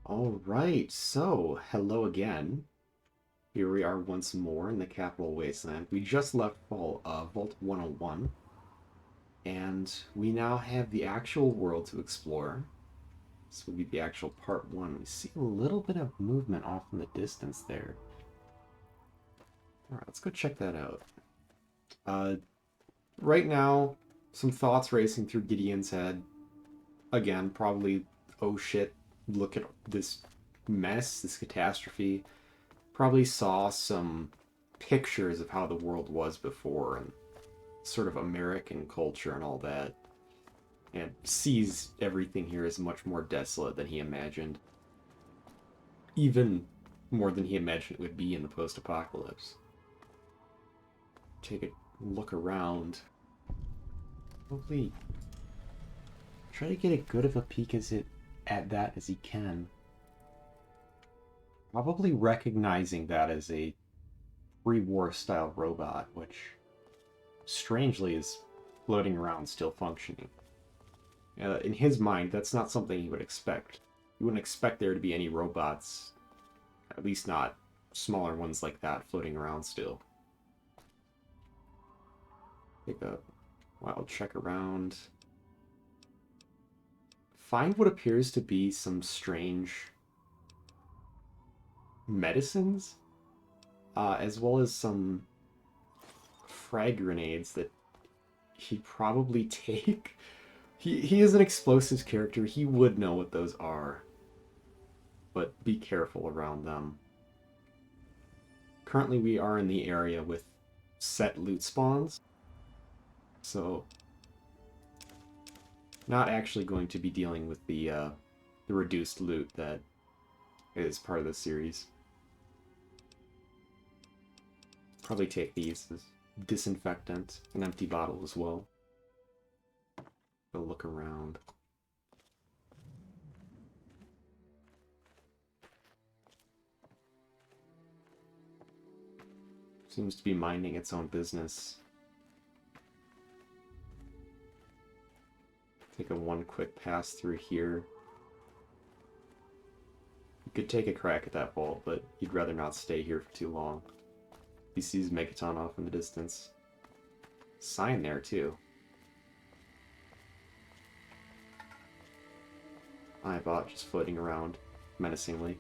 Alright, so hello again. Here we are once more in the Capital Wasteland. We just left Vault 101, and we now have the actual world to explore. This will be the actual part one. We see a little bit of movement off in the distance there. Alright, let's go check that out. Uh, right now, some thoughts racing through Gideon's head. Again, probably, oh shit, look at this mess, this catastrophe. Probably saw some pictures of how the world was before and sort of American culture and all that, and sees everything here as much more desolate than he imagined. Even more than he imagined it would be in the post-apocalypse. Take a look around. Probably try to get as good of a peek at that as he can. Probably recognizing that as a pre-war style robot, which strangely is floating around still functioning. In his mind, that's not something he would expect. You wouldn't expect there to be any robots, at least not smaller ones like that, floating around still. Take a wild check around. Find what appears to be some strange medicines, as well as some frag grenades that he'd probably take. He is an explosives character. He would know what those are, but be careful around them. Currently, we are in the area with set loot spawns, so not actually going to be dealing with the reduced loot that is part of the series. Probably take these as disinfectant, an empty bottle as well. Go look around. Seems to be minding its own business. Take one quick pass through here. You could take a crack at that vault, but you'd rather not stay here for too long. He sees Megaton off in the distance. Sign there, too. iBot just floating around menacingly.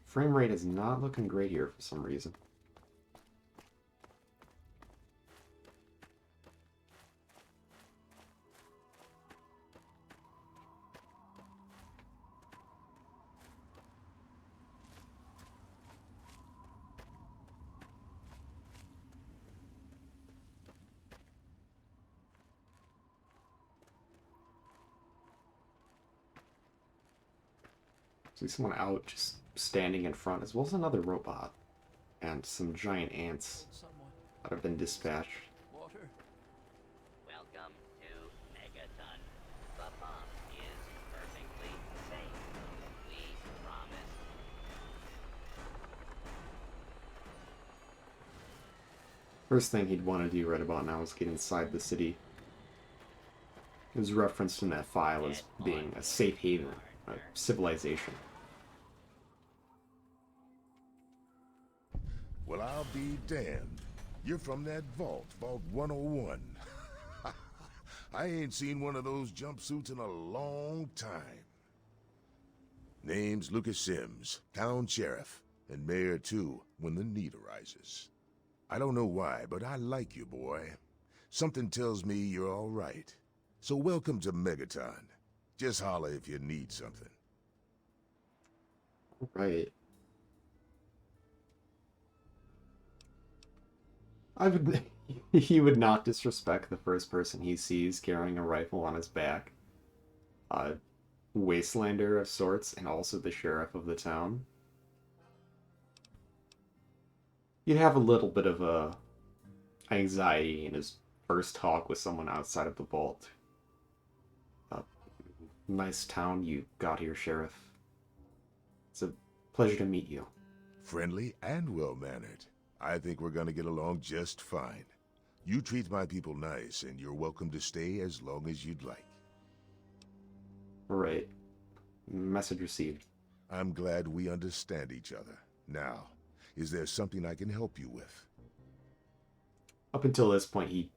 Frame rate is not looking great here for some reason. See someone out just standing in front, as well as another robot, and some giant ants that have been dispatched. Water. Welcome to Megaton. The bomb is perfectly safe. We promise. First thing he'd want to do right about now is get inside the city. It was referenced in that file as being a safe haven, a civilization. Well, I'll be damned. You're from that vault, Vault 101. I ain't seen one of those jumpsuits in a long time. Name's Lucas Sims, town sheriff, and mayor too, when the need arises. I don't know why, but I like you, boy. Something tells me you're all right. So welcome to Megaton. Just holler if you need something. Right. I would. He would not disrespect the first person he sees carrying a rifle on his back. A wastelander of sorts, and also the sheriff of the town. You'd have a little bit of a anxiety in his first talk with someone outside of the vault. Nice town you got here, Sheriff. It's a pleasure to meet you. Friendly and well-mannered. I think we're gonna get along just fine. You treat my people nice, and you're welcome to stay as long as you'd like. Right. Message received. I'm glad we understand each other. Now, is there something I can help you with? Up until this point, he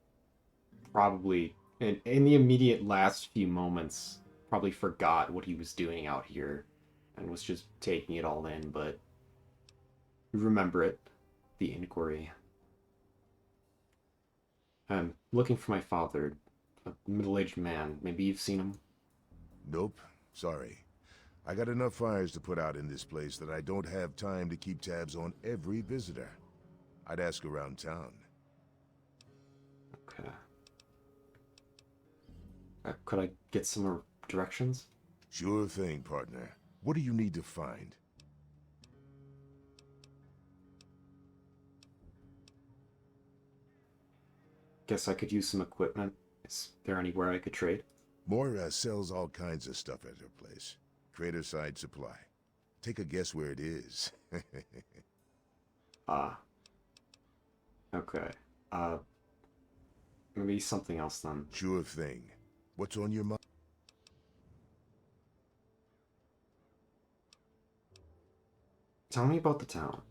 probably, in the immediate last few moments, probably forgot what he was doing out here and was just taking it all in, but remember it. The inquiry. I'm looking for my father, a middle-aged man. Maybe you've seen him? Nope. Sorry. I got enough fires to put out in this place that I don't have time to keep tabs on every visitor. I'd ask around town. Okay. Could I get some more directions? Sure thing, partner. What do you need to find? Guess I could use some equipment. Is there anywhere I could trade? Moira sells all kinds of stuff at her place. Trader side supply. Take a guess where it is. Okay. Maybe something else then. Sure thing. What's on your mind? Tell me about the town.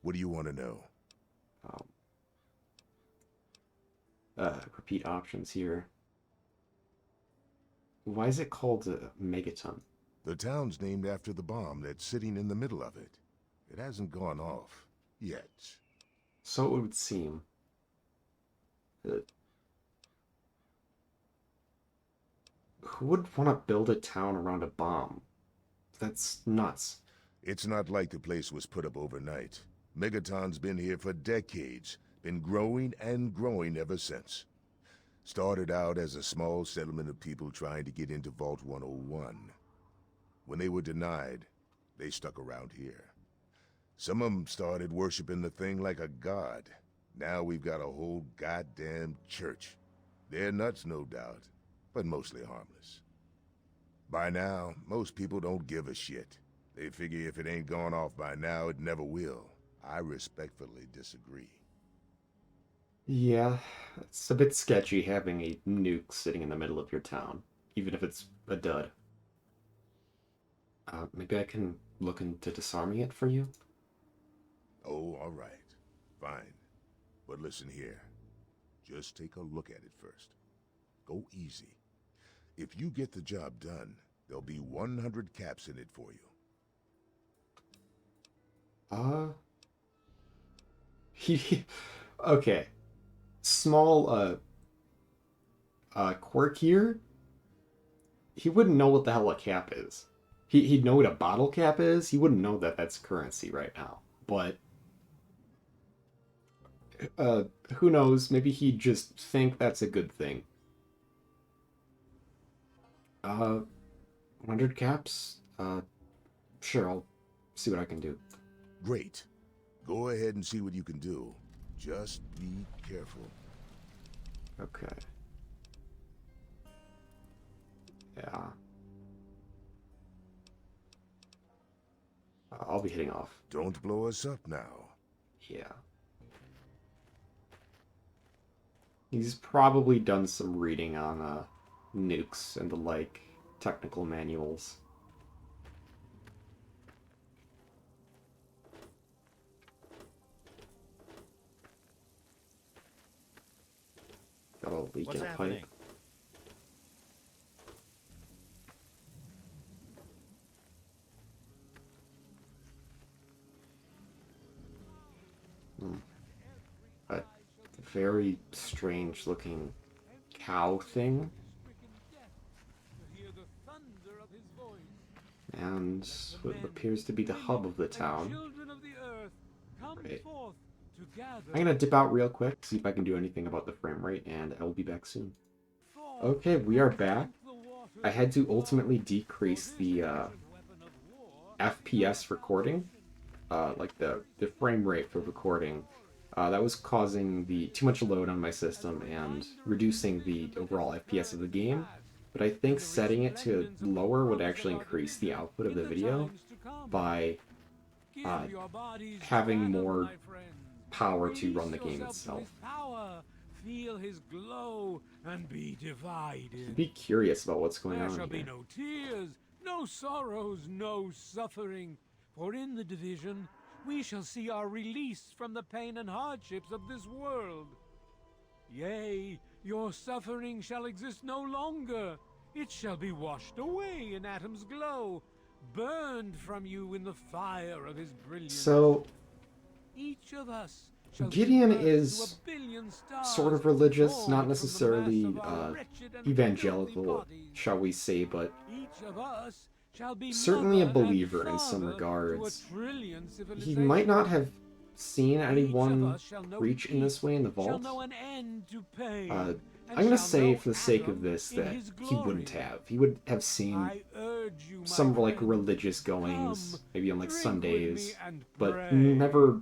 What do you want to know? Repeat options here. Why is it called Megaton? The town's named after the bomb that's sitting in the middle of it. It hasn't gone off. Yet. So it would seem. Who would want to build a town around a bomb? That's nuts. It's not like the place was put up overnight. Megaton's been here for decades. Been growing and growing ever since. Started out as a small settlement of people trying to get into Vault 101. When they were denied, they stuck around here. Some of them started worshiping the thing like a god. Now we've got a whole goddamn church. They're nuts, no doubt, but mostly harmless. By now, most people don't give a shit. They figure if it ain't gone off by now, it never will. I respectfully disagree. Yeah, it's a bit sketchy having a nuke sitting in the middle of your town, even if it's a dud. Maybe I can look into disarming it for you? Oh, all right. Fine. But listen here. Just take a look at it first. Go easy. If you get the job done, there'll be 100 caps in it for you. Okay. Small, quirk here. He wouldn't know what the hell a cap is. He'd know what a bottle cap is. He wouldn't know that that's currency right now. But, who knows? Maybe he'd just think that's a good thing. 100 caps? Sure, I'll see what I can do. Great. Go ahead and see what you can do. Just be careful. Okay. Yeah. I'll be hitting off. Don't blow us up now. Yeah. He's probably done some reading on nukes and the like technical manuals. Got a leak in a pipe. A very strange looking cow thing. And what appears to be the hub of the town. Right. I'm gonna dip out real quick, see if I can do anything about the frame rate, and I will be back soon. Okay, we are back. I had to ultimately decrease the FPS recording, like the frame rate for recording. That was causing too much load on my system and reducing the overall FPS of the game. But I think setting it to lower would actually increase the output of the video by having more power to run the game itself. feel his glow and be divided. Be curious about what's going There on shall be here. no tears, no sorrows, no suffering. For in the division, we shall see our release from the pain and hardships of this world. Yea, your suffering shall exist no longer. It shall be washed away in Atom's glow, burned from you in the fire of his brilliance. So, Each of us shall Gideon give birth is to a billion stars, sort of religious, born not from the necessarily mass of our wretched and evangelical, filthy bodies. shall we say, but Each of us shall be certainly a mother and believer in some father regards. to a trillion He civilizations. might not have seen Each of anyone us shall know preach in this peace, way in the shall vault. know an end to pain, I'm and gonna shall say, know for the sake Atom of this, in that his he wouldn't glory. have. He would have seen I urge you, my some, like, friend, religious goings, come, maybe on, like, drink with Sundays, me and but pray. never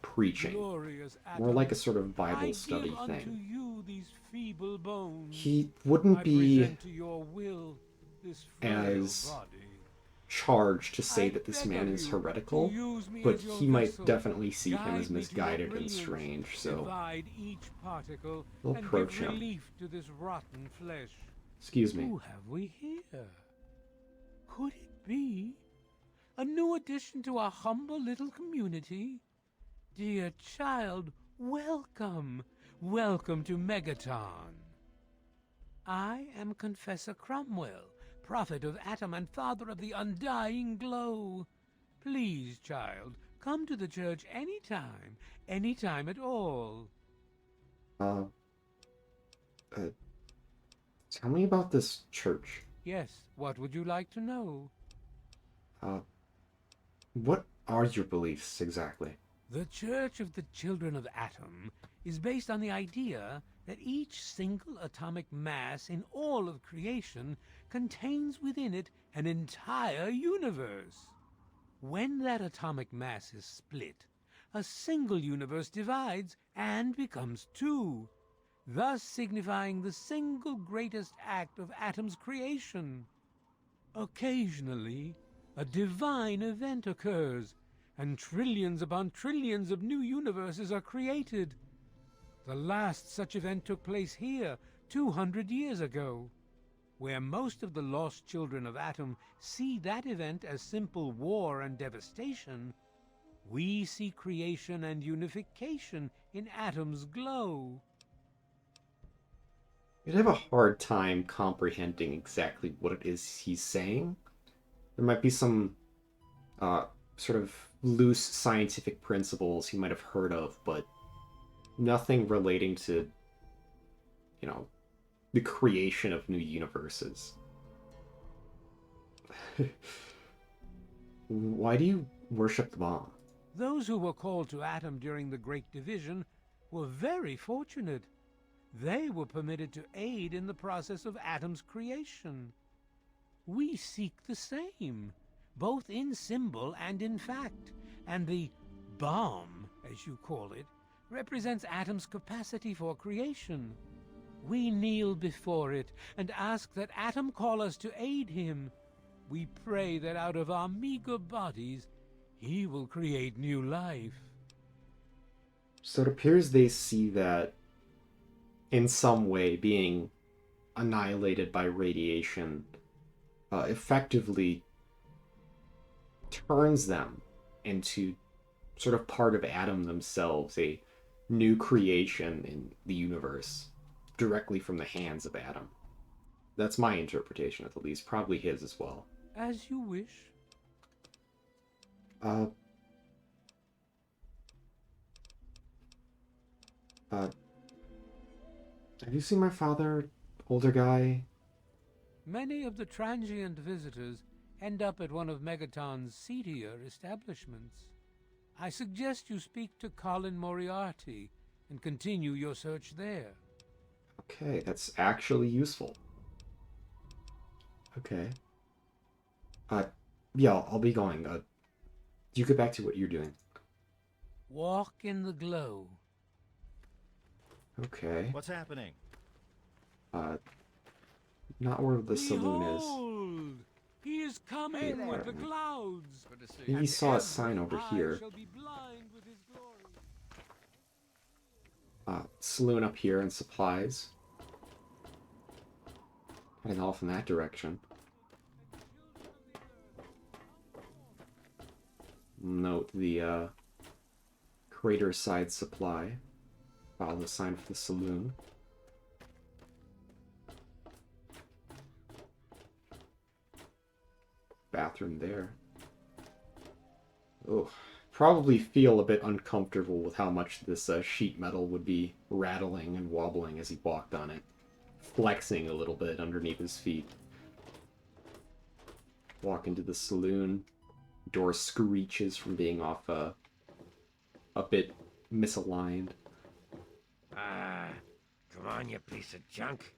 preaching. Glorious More Atom, like a sort of Bible I study give unto thing. you these feeble bones. He wouldn't I be present to your will this frail as body. charged to say I that this beg man of is you heretical, to use me but as your he might vessel. definitely see him Guide as me to your misguided and brilliance. strange, so Divide each particle we'll and approach give him. relief to this rotten flesh. Excuse me. Who have we here? Could it be a new addition to our humble little community? Dear child, welcome. Welcome to Megaton. I am Confessor Cromwell, prophet of Atom and father of the undying glow. Please, child, come to the church any time at all. Tell me about this church. Yes, what would you like to know? What are your beliefs exactly? The Church of the Children of Atom is based on the idea that each single atomic mass in all of creation contains within it an entire universe. When that atomic mass is split, a single universe divides and becomes two, thus signifying the single greatest act of Atom's creation. Occasionally, a divine event occurs, and trillions upon trillions of new universes are created. The last such event took place here 200 years ago. Where most of the lost children of Atom see that event as simple war and devastation, we see creation and unification in Atom's glow. I'd have a hard time comprehending exactly what it is he's saying. There might be some sort of loose scientific principles he might have heard of, but nothing relating to, you know, the creation of new universes. Why do you worship the bomb? Those who were called to Atom during the Great Division were very fortunate. They were permitted to aid in the process of Atom's creation. We seek the same, both in symbol and in fact, and the bomb, as you call it, represents Atom's capacity for creation. We kneel before it and ask that Atom call us to aid him. We pray that out of our meager bodies, he will create new life. So it appears they see that in some way being annihilated by radiation effectively turns them into sort of part of Atom themselves, a new creation in the universe, directly from the hands of Atom. That's my interpretation, at the least. Probably his as well. As you wish. Have you seen my father, older guy? Many of the transient visitors end up at one of Megaton's seedier establishments. I suggest you speak to Colin Moriarty and continue your search there. Okay, that's actually useful. Okay. Yeah, I'll be going. You get back to what you're doing. Walk in the glow. Okay. What's happening? Not where the saloon is. Behold! He is coming Here, with the pardon me. clouds. I think you saw a sign over I here. shall be blind with his Saloon up here and supplies. Heading off in that direction. Note the crater side supply. Follow the sign for the saloon. Bathroom there. Oh, probably feel a bit uncomfortable with how much this sheet metal would be rattling and wobbling as he walked on it. Flexing a little bit underneath his feet. Walk into the saloon. Door screeches from being off a bit misaligned. Come on, you piece of junk.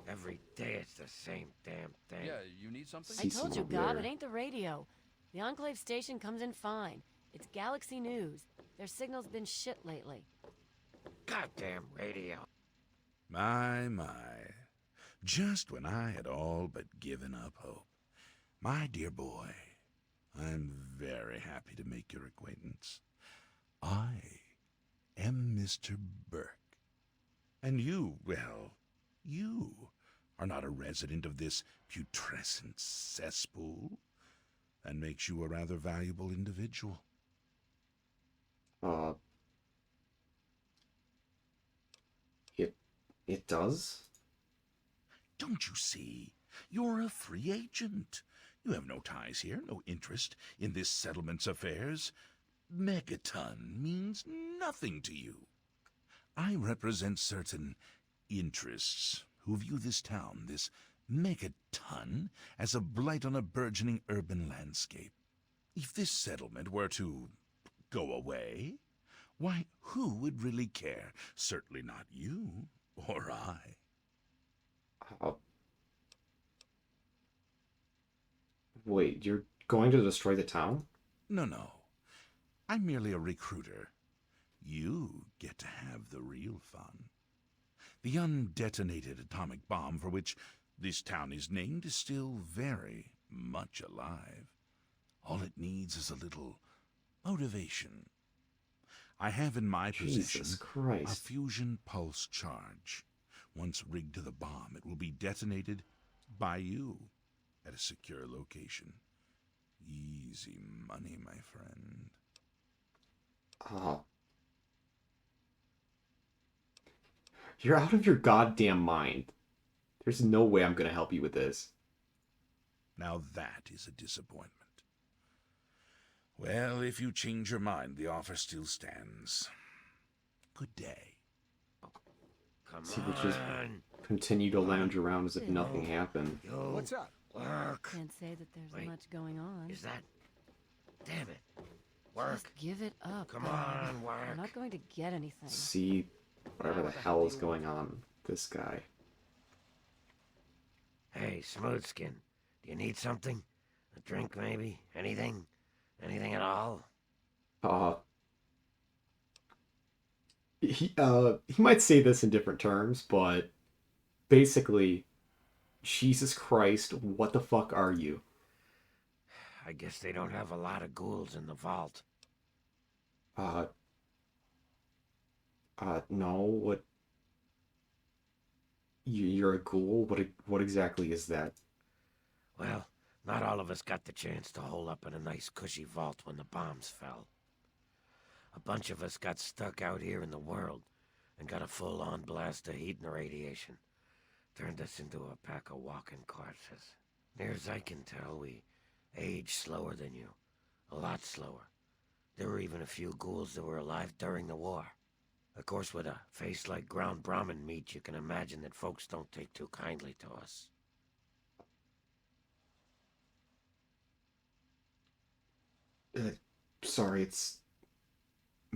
Every day it's the same damn thing. Yeah, you need something? See I told you, some Gob, there. it ain't the radio. The Enclave station comes in fine. It's Galaxy News. Their signal's been shit lately. Goddamn radio. My. Just when I had all but given up hope. My dear boy, I'm very happy to make your acquaintance. I am Mr. Burke. And you, well, you are not a resident of this putrescent cesspool. That makes you a rather valuable individual. It does? Don't you see? You're a free agent. You have no ties here, no interest in this settlement's affairs. Megaton means nothing to you. I represent certain interests who view this town, this Megaton, as a blight on a burgeoning urban landscape. If this settlement were to go away, why, who would really care? Certainly not you or I. Wait, you're going to destroy the town? No. I'm merely a recruiter. You get to have the real fun. The undetonated atomic bomb for which this town is named is still very much alive. All it needs is a little motivation. I have in my possession Jesus a Christ. fusion pulse charge. Once rigged to the bomb, it will be detonated by you at a secure location. Easy money, my friend. You're out of your goddamn mind. There's no way I'm gonna help you with this. Now that is a disappointment. Well, if you change your mind, the offer still stands. Good day. Come See, which is on. continue to lounge around as if nothing happened. Yo, What's up? work. Can't say that there's Wait. much going on. Is that... Damn it. Work. Just give it up. Come Gob. on, You're work. not going to get anything. See whatever the hell is going on with this guy. Hey, Smoothskin. Do you need something? A drink, maybe? Anything? Anything at all? He might say this in different terms, but basically, Jesus Christ, what the fuck are you? I guess they don't have a lot of ghouls in the vault. No, what? You're a ghoul? What exactly is that? Well, not all of us got the chance to hole up in a nice cushy vault when the bombs fell. A bunch of us got stuck out here in the world and got a full-on blast of heat and radiation. Turned us into a pack of walking corpses. Near as I can tell, we aged slower than you. A lot slower. There were even a few ghouls that were alive during the war. Of course, with a face like ground Brahmin meat, you can imagine that folks don't take too kindly to us. Sorry, it's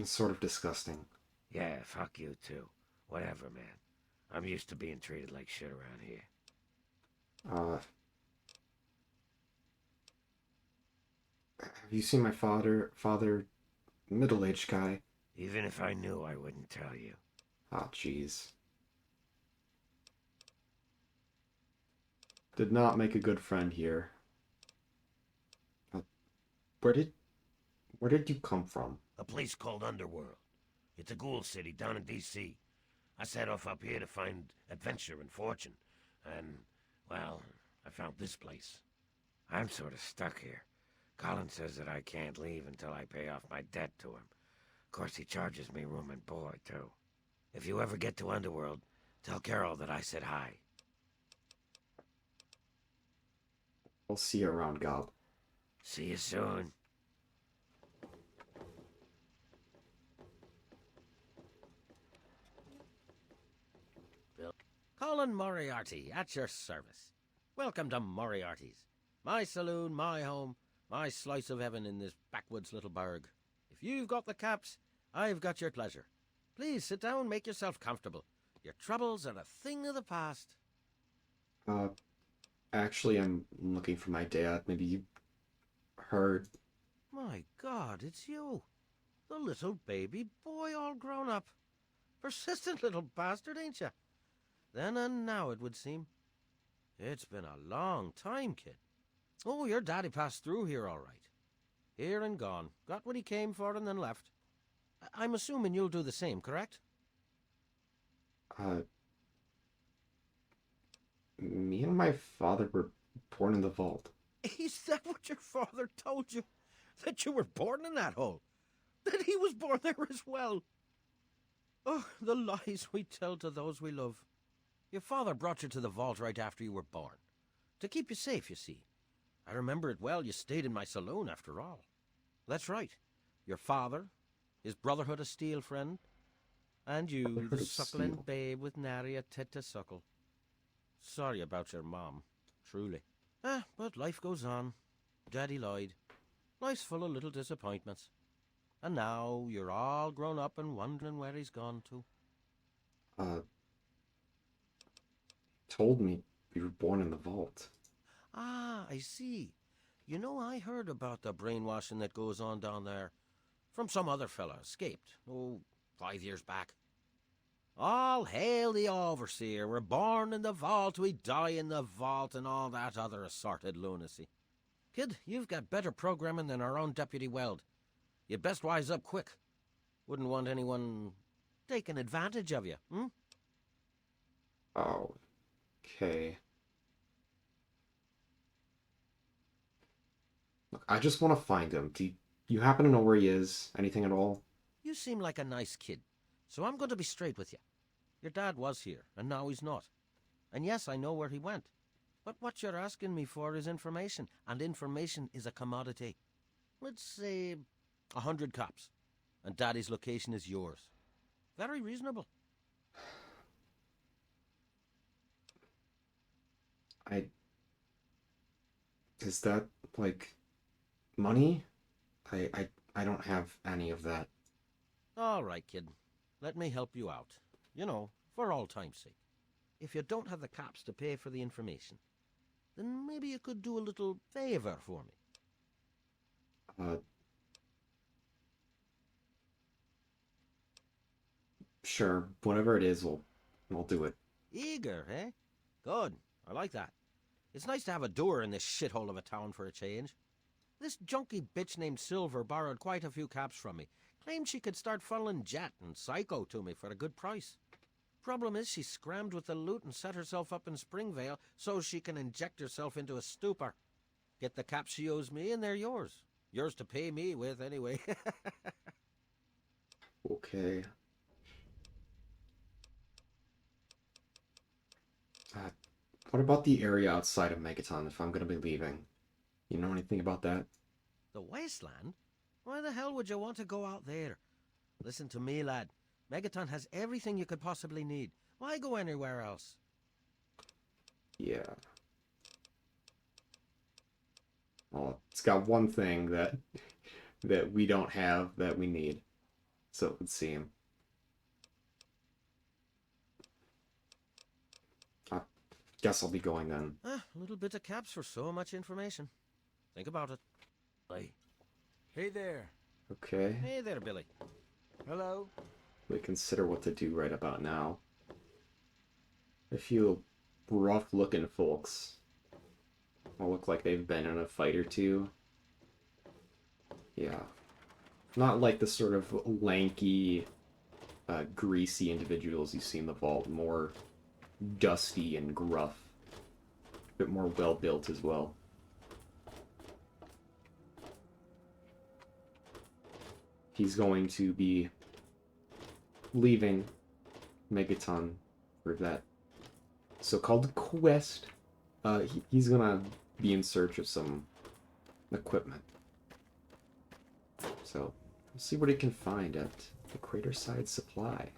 sort of disgusting. Yeah, fuck you too. Whatever, man. I'm used to being treated like shit around here. Have you seen my father? Middle-aged guy. Even if I knew, I wouldn't tell you. Ah, jeez. Did not make a good friend here. Where did you come from? A place called Underworld. It's a ghoul city down in D.C. I set off up here to find adventure and fortune. And, well, I found this place. I'm sort of stuck here. Colin says that I can't leave until I pay off my debt to him. Of course, he charges me room and board, too. If you ever get to Underworld, tell Carol that I said hi. I'll see you around, Gob. See you soon. Bill. Colin Moriarty, at your service. Welcome to Moriarty's. My saloon, my home, my slice of heaven in this backwoods little burg. If you've got the caps, I've got your pleasure. Please sit down, make yourself comfortable. Your troubles are a thing of the past. Actually, I'm looking for my dad. Maybe you heard. My God, it's you. The little baby boy all grown up. Persistent little bastard, ain't you? Then and now, it would seem. It's been a long time, kid. Oh, your daddy passed through here all right. Here and gone. Got what he came for and then left. I'm assuming you'll do the same, correct? Me and my father were born in the vault. Is that what your father told you? That you were born in that hole? That he was born there as well? Oh, the lies we tell to those we love. Your father brought you to the vault right after you were born. To keep you safe, you see. I remember it well. You stayed in my saloon, after all. That's right. Your father, his Brotherhood of Steel friend, and you, Brotherhood the of suckling Steel. babe with nary a tit to suckle. Sorry about your mom, truly. But life goes on. Daddy lied. Life's full of little disappointments. And now you're all grown up and wondering where he's gone to. Told me we were born in the vault. Ah, I see. You know, I heard about the brainwashing that goes on down there. From some other fella, escaped. 5 years back. All hail the overseer. We're born in the vault, we die in the vault, and all that other assorted lunacy. Kid, you've got better programming than our own Deputy Weld. You'd best wise up quick. Wouldn't want anyone taking advantage of you, hmm? Oh, okay. Look, I just want to find him. Do you happen to know where he is? Anything at all? You seem like a nice kid, so I'm going to be straight with you. Your dad was here, and now he's not. And yes, I know where he went. But what you're asking me for is information, and information is a commodity. Let's say 100 cops, and Daddy's location is yours. Very reasonable. Is that, like, money? I don't have any of that. All right, kid. Let me help you out. You know, for all time's sake. If you don't have the cops to pay for the information, then maybe you could do a little favor for me. Sure. Whatever it is, we'll do it. Eager, eh? Good. I like that. It's nice to have a doer in this shithole of a town for a change. This junky bitch named Silver borrowed quite a few caps from me. Claimed she could start funneling Jet and Psycho to me for a good price. Problem is, she scrammed with the loot and set herself up in Springvale so she can inject herself into a stupor. Get the caps she owes me and they're yours. Yours to pay me with, anyway. Okay. What about the area outside of Megaton if I'm gonna be leaving? You know anything about that? The Wasteland? Why the hell would you want to go out there? Listen to me, lad. Megaton has everything you could possibly need. Why go anywhere else? Yeah. Well, it's got one thing that we don't have that we need. So it would seem. I guess I'll be going then. A little bit of caps for so much information. Think about it. Bye. Hey there. Okay. Hey there, Billy. Hello. We consider what to do right about now. A few rough-looking folks. All look like they've been in a fight or two. Yeah. Not like the sort of lanky, greasy individuals you see in the vault, more dusty and gruff. A bit more well-built as well. He's going to be leaving Megaton for that so-called quest. He's gonna be in search of some equipment. So, we'll see what he can find at the Craterside Supply.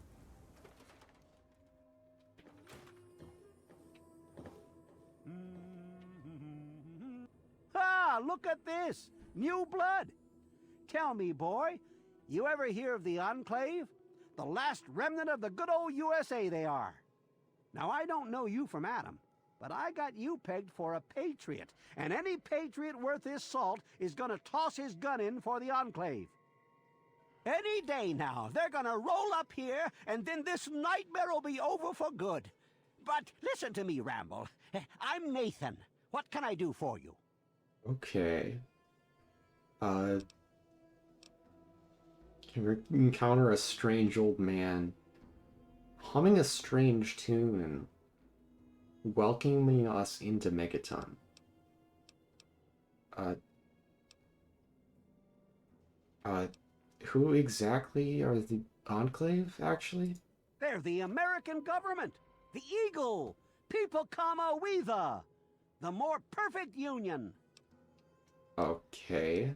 Ah, look at this! New blood! Tell me, boy, you ever hear of the Enclave? The last remnant of the good old USA they are. Now, I don't know you from Adam, but I got you pegged for a patriot, and any patriot worth his salt is gonna toss his gun in for the Enclave. Any day now, they're gonna roll up here, and then this nightmare will be over for good. But listen to me, Ramble. I'm Nathan. What can I do for you? Okay. You encounter a strange old man humming a strange tune and welcoming us into Megaton. Who exactly are the Enclave, actually? They're the American government, the Eagle, People Comma Weather, the more perfect union. Okay.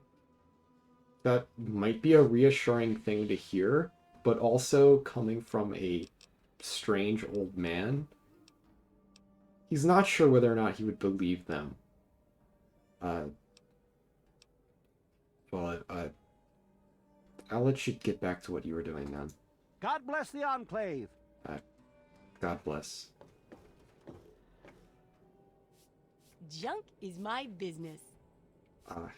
That might be a reassuring thing to hear, but also coming from a strange old man, he's not sure whether or not he would believe them. I'll let you get back to what you were doing then. God bless the Enclave. God bless. Junk is my business.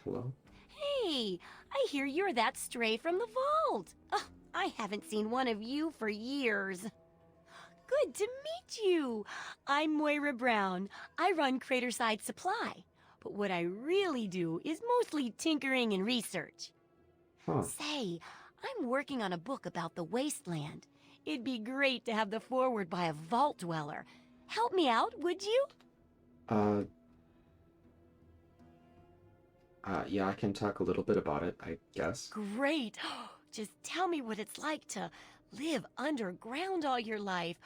Hello? Hey, I hear you're that stray from the vault. Oh, I haven't seen one of you for years. Good to meet you. I'm Moira Brown. I run Craterside Supply. But what I really do is mostly tinkering and research. Huh. Say, I'm working on a book about the Wasteland. It'd be great to have the foreword by a vault dweller. Help me out, would you? Yeah, I can talk a little bit about it, I guess. Great. Just tell me what it's like to live underground all your life,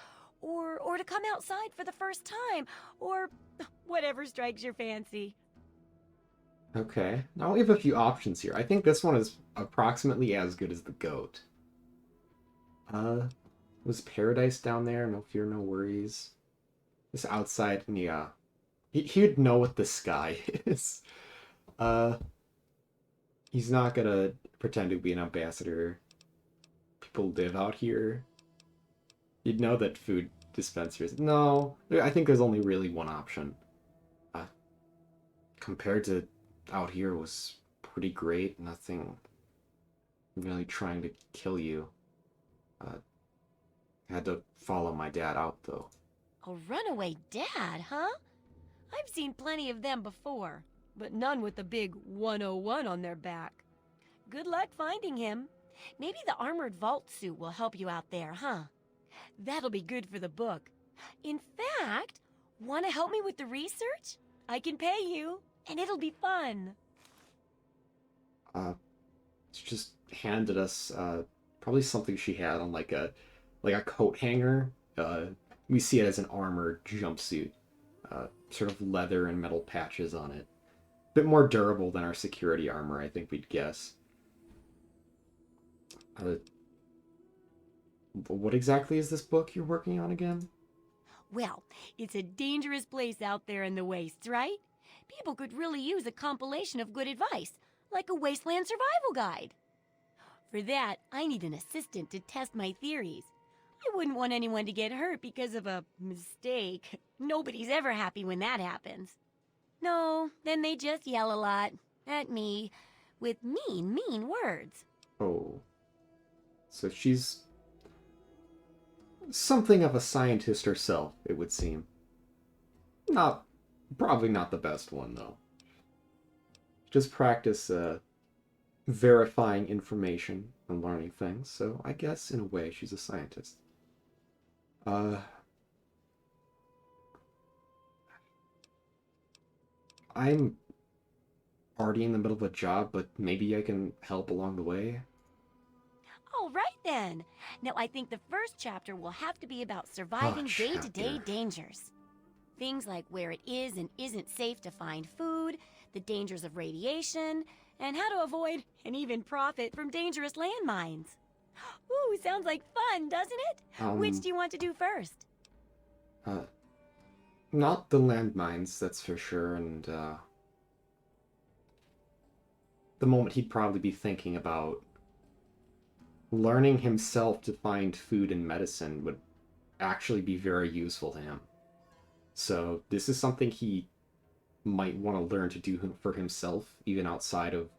or to come outside for the first time, or whatever strikes your fancy. Okay, now we have a few options here. I think this one is approximately as good as the goat. Was Paradise down there? No fear, no worries. This outside, yeah. He'd know what the sky is. He's not gonna pretend to be an ambassador. People live out here. You'd know that food dispensers... No, I think there's only really one option. Compared to out here was pretty great. Nothing really trying to kill you. Had to follow my dad out, though. A runaway dad, huh? I've seen plenty of them before, but none with the big 101 on their back. Good luck finding him. Maybe the armored vault suit will help you out there, huh? That'll be good for the book. In fact, want to help me with the research? I can pay you, and it'll be fun. She just handed us, probably something she had on like a coat hanger. We see it as an armored jumpsuit. Sort of leather and metal patches on it. A bit more durable than our security armor, I think we'd guess. What exactly is this book you're working on again? Well, it's a dangerous place out there in the wastes, right? People could really use a compilation of good advice, like a wasteland survival guide. For that, I need an assistant to test my theories. I wouldn't want anyone to get hurt because of a mistake. Nobody's ever happy when that happens. No, then they just yell a lot at me with mean words. Oh. So she's something of a scientist herself, it would seem. Probably not the best one, though. Just practice verifying information and learning things, so I guess in a way she's a scientist. I'm already in the middle of a job, but maybe I can help along the way. All right then. Now I think the first chapter will have to be about surviving day-to-day chapter. dangers. Things like where it is and isn't safe to find food, the dangers of radiation, and how to avoid and even profit from dangerous landmines. Ooh, sounds like fun, doesn't it? Which do you want to do first? Not the landmines, that's for sure, and, the moment he'd probably be thinking about learning himself to find food and medicine would actually be very useful to him. So this is something he might want to learn to do for himself, even outside of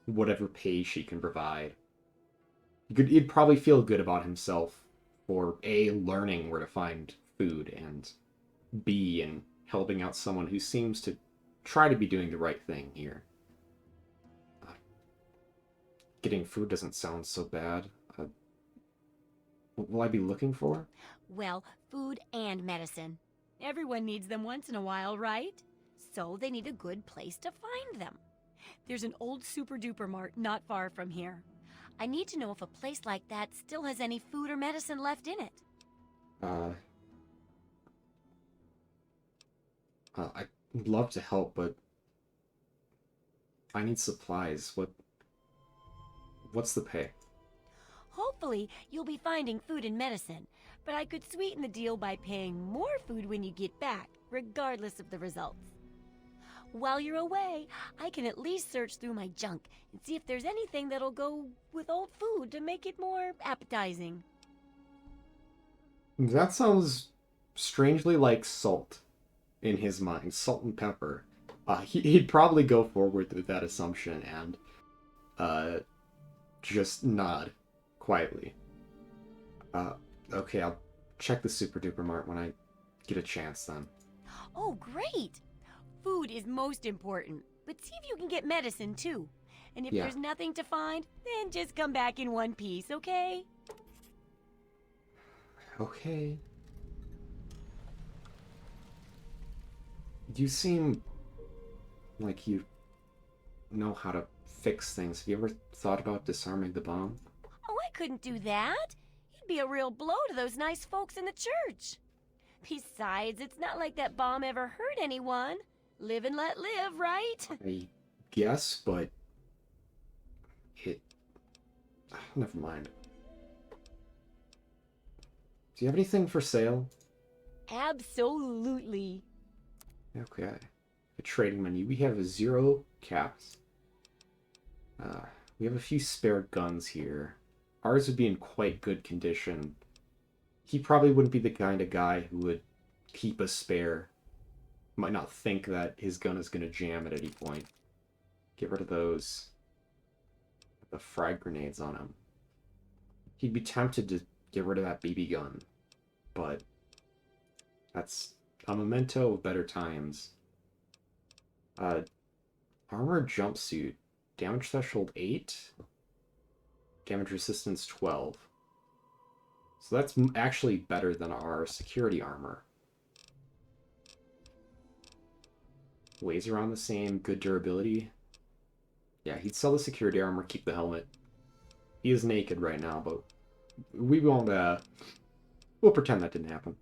whatever pay she can provide. He'd probably feel good about himself for A, learning where to find food, and B, in helping out someone who seems to try to be doing the right thing here. Getting food doesn't sound so bad. What will I be looking for? Well, food and medicine. Everyone needs them once in a while, right? So they need a good place to find them. There's an old super-duper mart not far from here. I need to know if a place like that still has any food or medicine left in it. I'd love to help, but I need supplies. What's the pay? Hopefully, you'll be finding food and medicine, but I could sweeten the deal by paying more food when you get back, regardless of the results. While you're away, I can at least search through my junk and see if there's anything that'll go with old food to make it more appetizing. That sounds strangely like salt in his mind. Salt and pepper. He'd probably go forward with that assumption and just nod quietly. Okay, I'll check the Super Duper Mart when I get a chance then. Oh, great! Food is most important, but see if you can get medicine too. And if there's nothing to find, then just come back in one piece, okay? Okay. You seem like you know how to fix things. Have you ever thought about disarming the bomb? Oh, I couldn't do that. It'd be a real blow to those nice folks in the church. Besides, it's not like that bomb ever hurt anyone. Live and let live, right? I guess, but never mind. Do you have anything for sale? Absolutely. Okay. A trading menu. We have 0 caps. We have a few spare guns here. Ours would be in quite good condition. He probably wouldn't be the kind of guy who would keep a spare. Might not think that his gun is going to jam at any point. Get rid of those. The frag grenades on him. He'd be tempted to get rid of that BB gun. But that's a memento of better times. Armored jumpsuit. Damage threshold 8. Damage resistance 12. So that's actually better than our security armor. Weighs around the same, good durability. Yeah, he'd sell the security armor, keep the helmet. He is naked right now, but we won't, we'll pretend that didn't happen.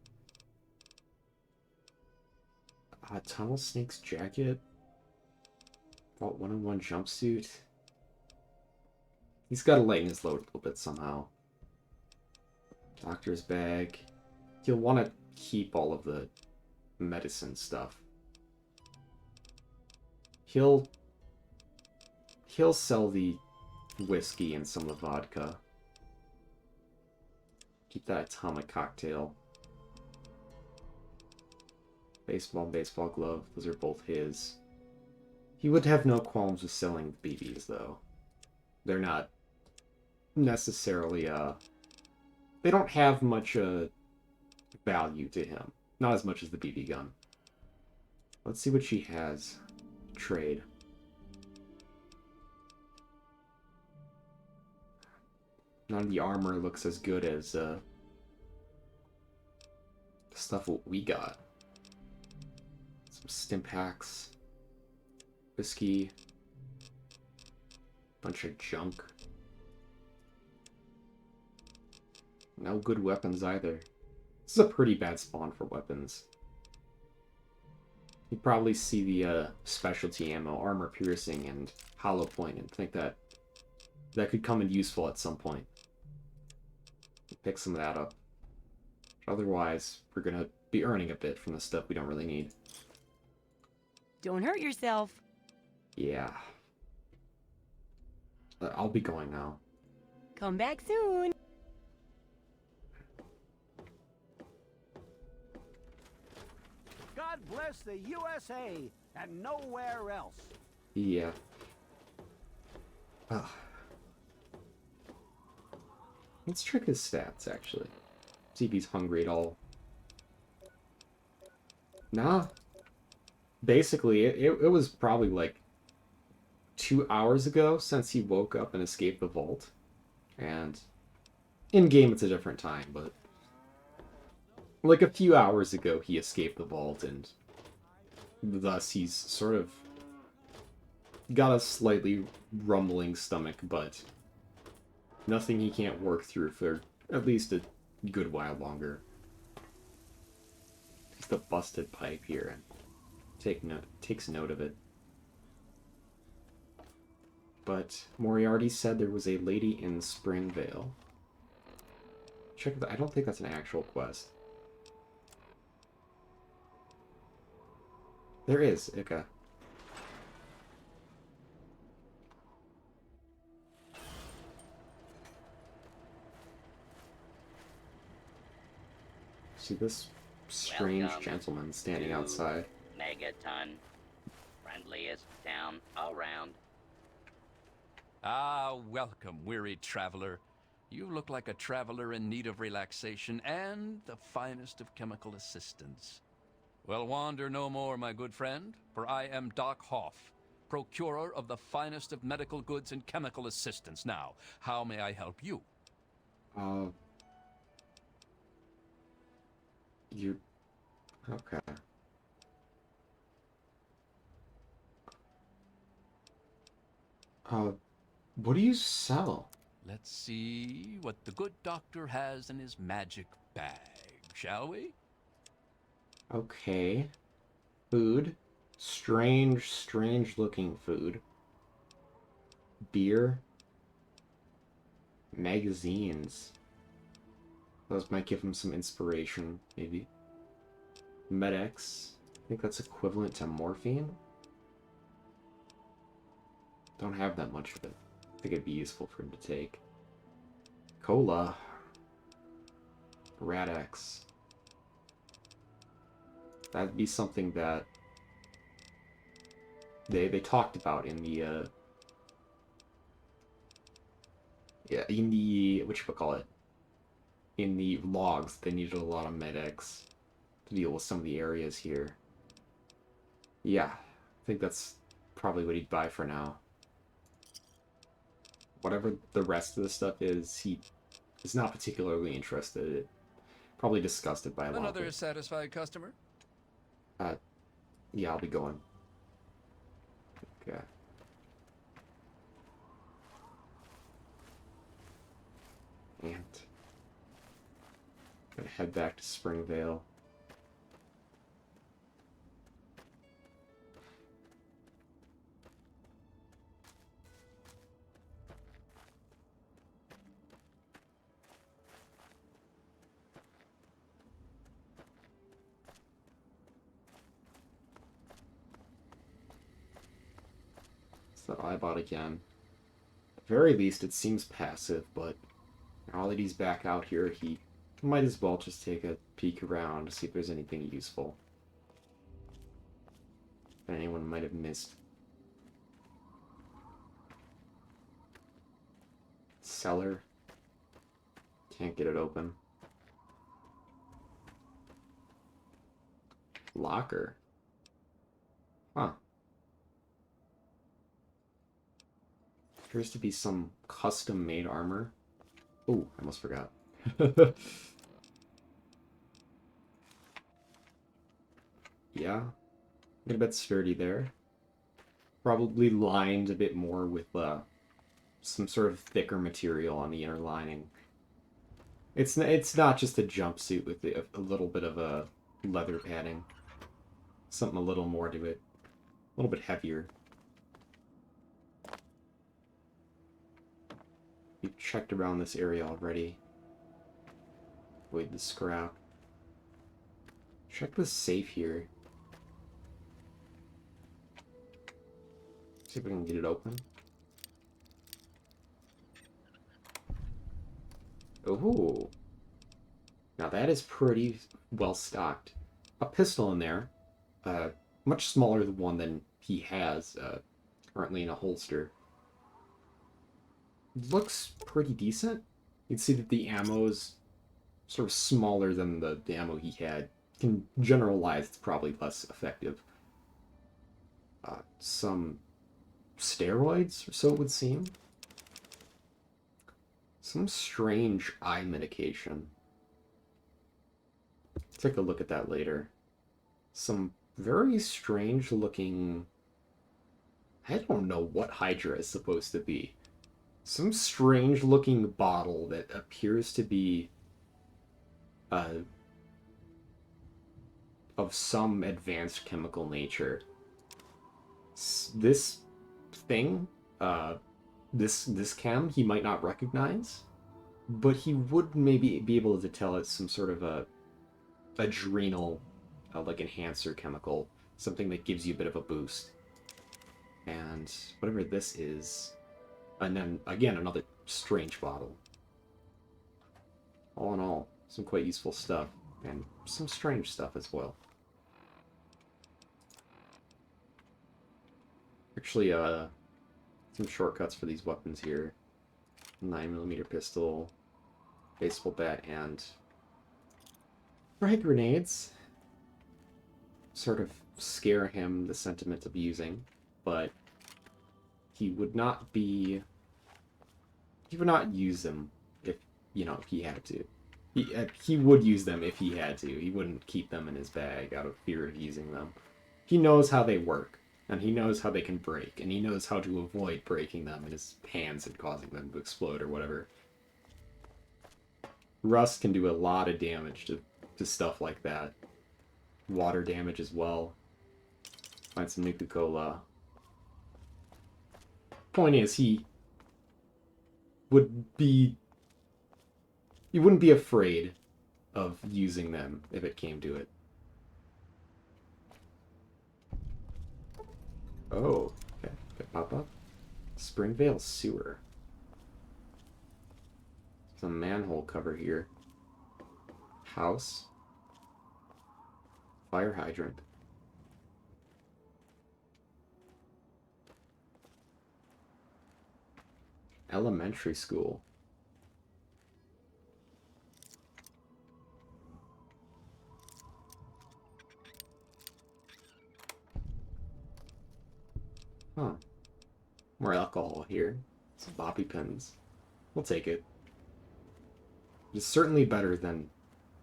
Tunnel Snake's jacket. Vault 101 jumpsuit. He's got to lighten his load a little bit somehow. Doctor's bag. He'll want to keep all of the medicine stuff. He'll sell the whiskey and some of the vodka. Keep that atomic cocktail. Baseball and baseball glove. Those are both his. He would have no qualms with selling the BBs, though. They're not necessarily, they don't have much, value to him. Not as much as the BB gun. Let's see what she has. Trade. None of the armor looks as good as the stuff what we got. Some stim packs, whiskey, bunch of junk. No good weapons either. This is a pretty bad spawn for weapons. You'd probably see the specialty ammo, armor piercing, and hollow point, and think that that could come in useful at some point. Pick some of that up. Otherwise, we're gonna be earning a bit from the stuff we don't really need. Don't hurt yourself. Yeah. I'll be going now. Come back soon. God bless the USA and nowhere else. Yeah. Ugh. Let's check his stats, actually. See if he's hungry at all. Nah. Basically, it was probably like 2 hours ago since he woke up and escaped the vault. And in-game it's a different time, but like a few hours ago he escaped the vault, and thus he's sort of got a slightly rumbling stomach, but nothing he can't work through for at least a good while longer. Just a busted pipe here, and takes note of it. But Moriarty said there was a lady in Springvale. Check that. I don't think that's an actual quest. There is, okay. See this strange Welcome gentleman standing to outside. Megaton. Friendliest town around. Ah, welcome, weary traveler. You look like a traveler in need of relaxation and the finest of chemical assistance. Well, wander no more, my good friend, for I am Doc Hoff, procurer of the finest of medical goods and chemical assistance. Now, how may I help you? You... Okay. What do you sell? Let's see what the good doctor has in his magic bag, shall we? Okay. Food. Strange looking food. Beer. Magazines. Those might give him some inspiration, maybe. Med-X. I think that's equivalent to morphine. Don't have that much of it. I think it'd be useful for him to take. Cola. Rad-X. That'd be something that they talked about in the whatchamacallit, in the logs. They needed a lot of Med-X to deal with some of the areas here. Yeah, I think that's probably what he'd buy for now. Whatever the rest of the stuff is, he is not particularly interested. Probably disgusted by a lot of Another it. satisfied customer? Yeah, I'll be going. Okay. And gonna head back to Springvale. That I bought again. At the very least, it seems passive, but now that he's back out here, he might as well just take a peek around to see if there's anything useful. If anyone might have missed. Cellar. Can't get it open. Locker. Huh. Appears to be some custom-made armor. Oh, I almost forgot. Yeah, get a bit sturdy there. Probably lined a bit more with some sort of thicker material on the inner lining. It's not just a jumpsuit with a little bit of a leather padding. Something a little more to it. A little bit heavier. We've checked around this area already. Avoid the scrap. Check the safe here. See if we can get it open. Oh, now that is pretty well stocked. A pistol in there, much smaller the one than he has currently in a holster. Looks pretty decent. You can see that the ammo is sort of smaller than the ammo he had. Can generalize it's probably less effective. Some steroids, or so it would seem. Some strange eye medication. Take a look at that later. Some very strange looking... I don't know what Hydra is supposed to be. Some strange looking bottle that appears to be of some advanced chemical nature. This thing, this chem, he might not recognize, but he would maybe be able to tell it's some sort of a adrenal, like enhancer chemical, something that gives you a bit of a boost. And whatever this is, and then again another strange bottle. All in all, some quite useful stuff, and some strange stuff as well. Actually, some shortcuts for these weapons here. 9mm pistol, baseball bat, and frag grenades. Sort of scare him the sentiment of using, but he would not be... He would not use them if, you know, if he had to. He would use them if he had to. He wouldn't keep them in his bag out of fear of using them. He knows how they work. And he knows how they can break, and he knows how to avoid breaking them in his hands and causing them to explode or whatever. Rust can do a lot of damage to stuff like that. Water damage as well. Find some Nuka-Cola. Point is, he wouldn't be afraid of using them if it came to it. Oh, okay. Pop up. Springvale Sewer. Some manhole cover here. House. Fire hydrant. Elementary school. Huh. More alcohol here. Some bobby pins. We'll take it. It's certainly better than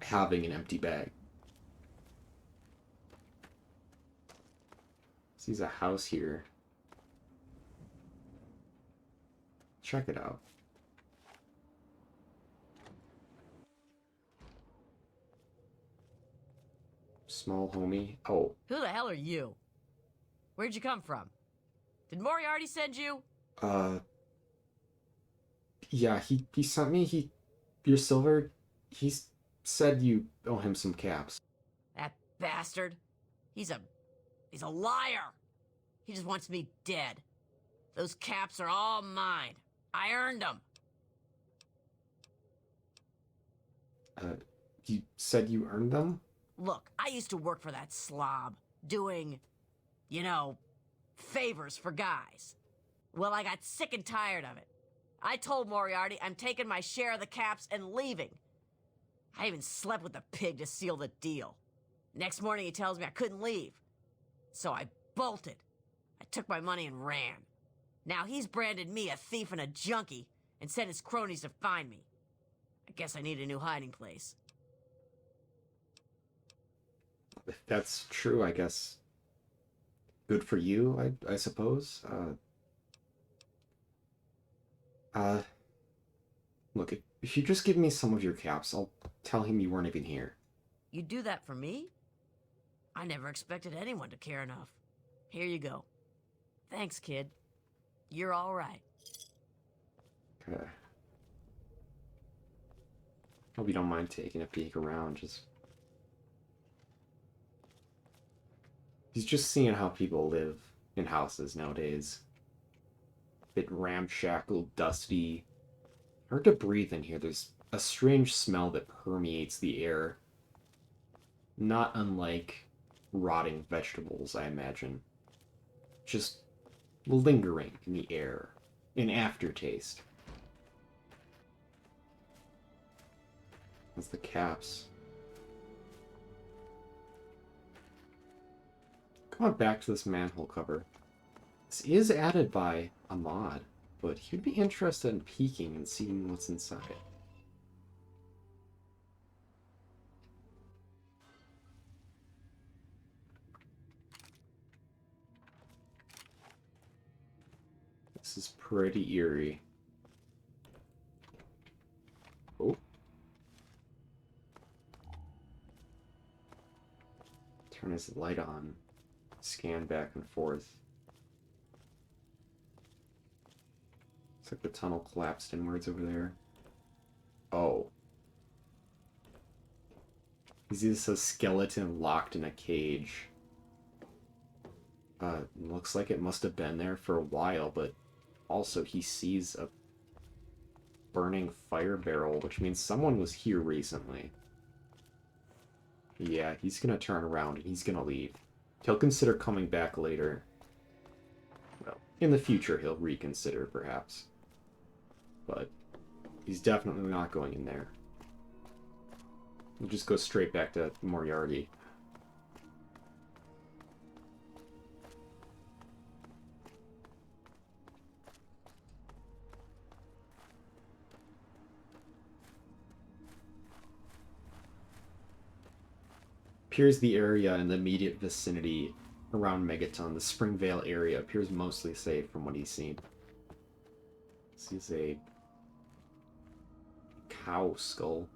having an empty bag. Sees a house here. Check it out. Small homie. Oh. Who the hell are you? Where'd you come from? Did Moriarty send you? Yeah, he sent me, your silver, he said you owe him some caps. That bastard. He's a liar. He just wants me dead. Those caps are all mine. I earned them. You said you earned them? Look, I used to work for that slob, doing, you know, favors for guys. Well, I got sick and tired of it. I told Moriarty I'm taking my share of the caps and leaving. I even slept with the pig to seal the deal. Next morning he tells me I couldn't leave. So I bolted. I took my money and ran. Now he's branded me a thief and a junkie and sent his cronies to find me. Guess I need a new hiding place. If that's true, I guess. Good for you, I suppose. Look, if you just give me some of your caps, I'll tell him you weren't even here. You'd do that for me? I never expected anyone to care enough. Here you go. Thanks, kid. You're all right. Okay. Hope you don't mind taking a peek around. He's just seeing how people live in houses nowadays. Bit ramshackle, dusty. Hard to breathe in here. There's a strange smell that permeates the air. Not unlike rotting vegetables, I imagine. Just lingering in the air. An aftertaste. That's the caps. Come on back to this manhole cover. This is added by a mod, but he'd be interested in peeking and seeing what's inside. This is pretty eerie. Oh. Turn his light on. Scan back and forth. Looks like the tunnel collapsed inwards over there. Oh. Is this a skeleton locked in a cage? Looks like it must have been there for a while, but also he sees a burning fire barrel, which means someone was here recently. Yeah, he's gonna turn around and he's gonna leave. He'll consider coming back later. Well, in the future he'll reconsider, perhaps. But he's definitely not going in there. We'll just go straight back to Moriarty. Appears the area in the immediate vicinity around Megaton, the Springvale area, appears mostly safe from what he's seen. This is a cow skull.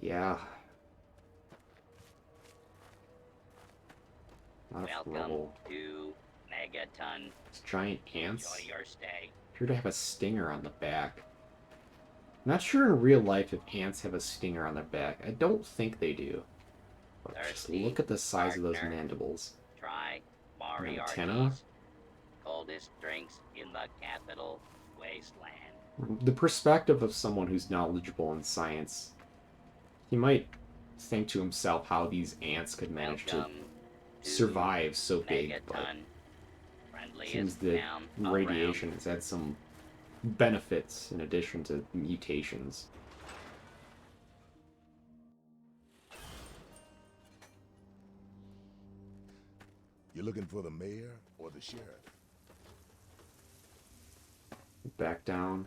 Yeah. Not a Welcome rubble. to Megaton. It's giant ants Enjoy your stay. appear to have a stinger on the back. I'm not sure in real life if ants have a stinger on their back. I don't think they do. But just Thirsty, look at the size of those partner? mandibles. Try Antenna? Moriarty's. Coldest drinks in the Capital Wasteland. The perspective of someone who's knowledgeable in science, he might think to himself how these ants could manage to Welcome to survive so big, but Megaton. it Friendliest seems that town radiation has had some benefits in addition to mutations. You looking for the mayor or the sheriff? Back down.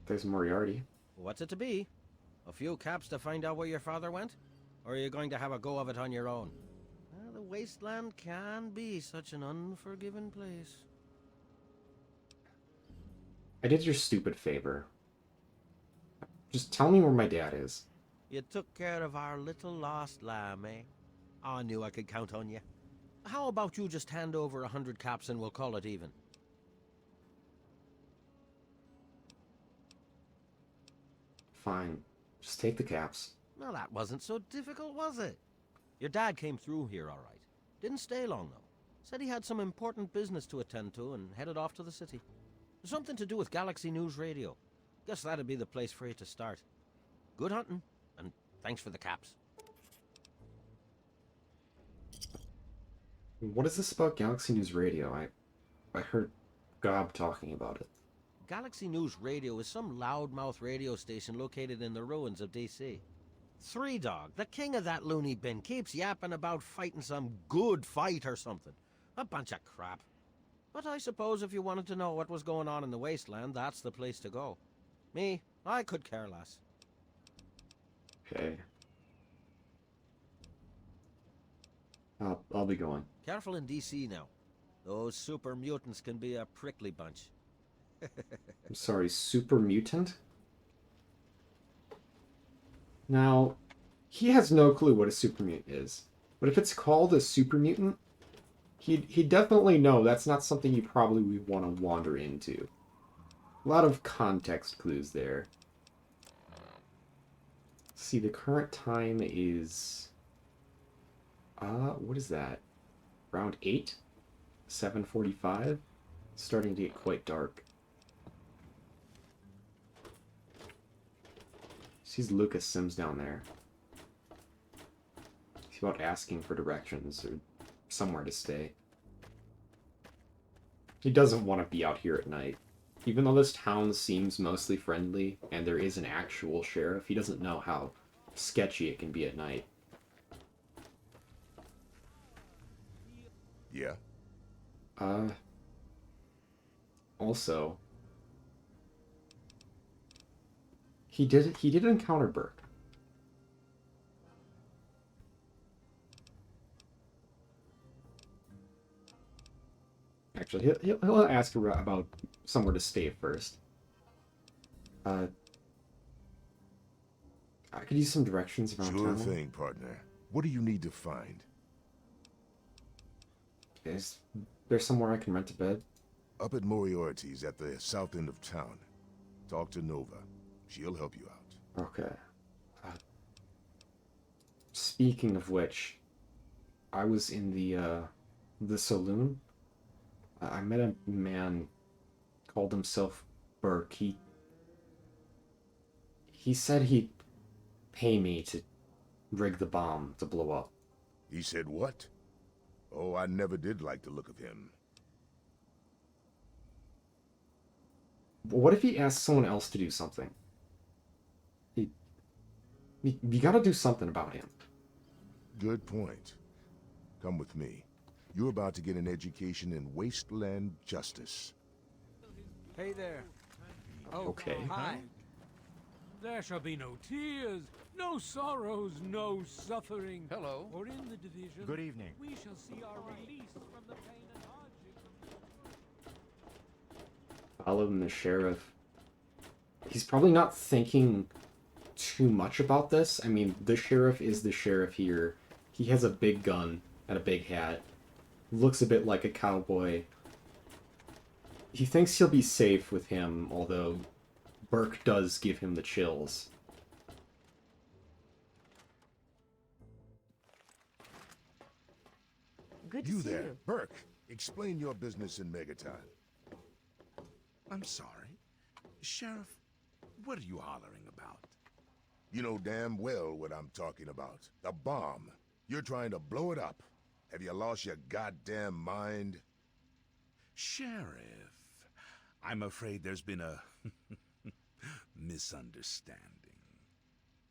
There's Moriarty. What's it to be? A few caps to find out where your father went? Or are you going to have a go of it on your own? The wasteland can be such an unforgiving place. I did your stupid favor. Just tell me where my dad is. You took care of our little lost lamb, eh? I knew I could count on you. How about you just hand over 100 caps and we'll call it even? Fine. Just take the caps. Well, that wasn't so difficult, was it? Your dad came through here all right. Didn't stay long, though. Said he had some important business to attend to and headed off to the city. Something to do with Galaxy News Radio. Guess that'd be the place for you to start. Good hunting, and thanks for the caps. What is this about Galaxy News Radio? I heard Gob talking about it. Galaxy News Radio is some loudmouth radio station located in the ruins of DC. Three Dog, the king of that loony bin, keeps yapping about fighting some good fight or something. A bunch of crap. But I suppose if you wanted to know what was going on in the Wasteland, that's the place to go. Me, I could care less. Okay. I'll be going. Careful in DC now. Those super mutants can be a prickly bunch. I'm sorry, super mutant? Now, he has no clue what a super mutant is. But if it's called a super mutant, he'd definitely know that's not something you probably would want to wander into. A lot of context clues there. Let's see, the current time is... what is that? Around 8? 7:45? Starting to get quite dark. Sees Lucas Sims down there. He's about asking for directions or somewhere to stay. He doesn't want to be out here at night. Even though this town seems mostly friendly and there is an actual sheriff, he doesn't know how sketchy it can be at night. Yeah? Also, he did encounter Burke. Actually, he'll ask her about somewhere to stay first. I could use some directions around Sure town. thing, partner. What do you need to find? Is there somewhere I can rent a bed? Up at Moriarty's at the south end of town. Talk to Nova. She'll help you out. Okay. Speaking of which, I was in the saloon. I met a man called himself Burke. He said he'd pay me to rig the bomb to blow up. He said what? Oh, I never did like the look of him. What if he asked someone else to do something? You gotta do something about him. Good point. Come with me. You're about to get an education in wasteland justice. Hey there. Oh, Okay. hi. There shall be no tears, no sorrows, no suffering. Hello. For in the division, Good evening. we shall see our release from the pain and hardship. Following the sheriff. He's probably not thinking too much about this. I mean, the sheriff is the sheriff here. He has a big gun and a big hat. Looks a bit like a cowboy. He thinks he'll be safe with him, although Burke does give him the chills. Good to You see there, you. Burke. Explain your business in Megaton. I'm sorry. Sheriff, what are you hollering about? You know damn well what I'm talking about. The bomb. You're trying to blow it up. Have you lost your goddamn mind? Sheriff, I'm afraid there's been a misunderstanding.